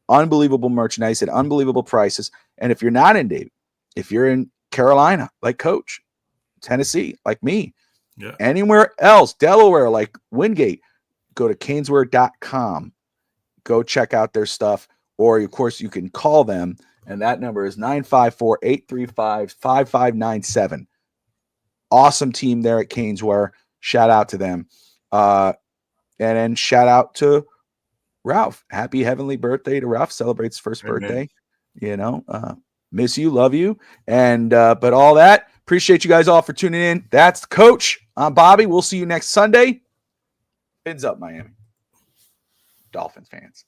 Unbelievable merchandise at unbelievable prices. And if you're not in Davie, if you're in Carolina, like Coach, Tennessee, like me, anywhere else, Delaware, like Wingate, go to caneswear.com. Go check out their stuff. Or, of course, you can call them, and that number is 954-835-5597. Awesome team there at Caneswear. Shout out to them. And then shout out to Ralph. Happy heavenly birthday to Ralph. Celebrates first birthday. Miss you, love you. And but all that. Appreciate you guys all for tuning in. That's the Coach. I'm Bobby. We'll see you next Sunday. Fins up, Miami. Dolphins fans.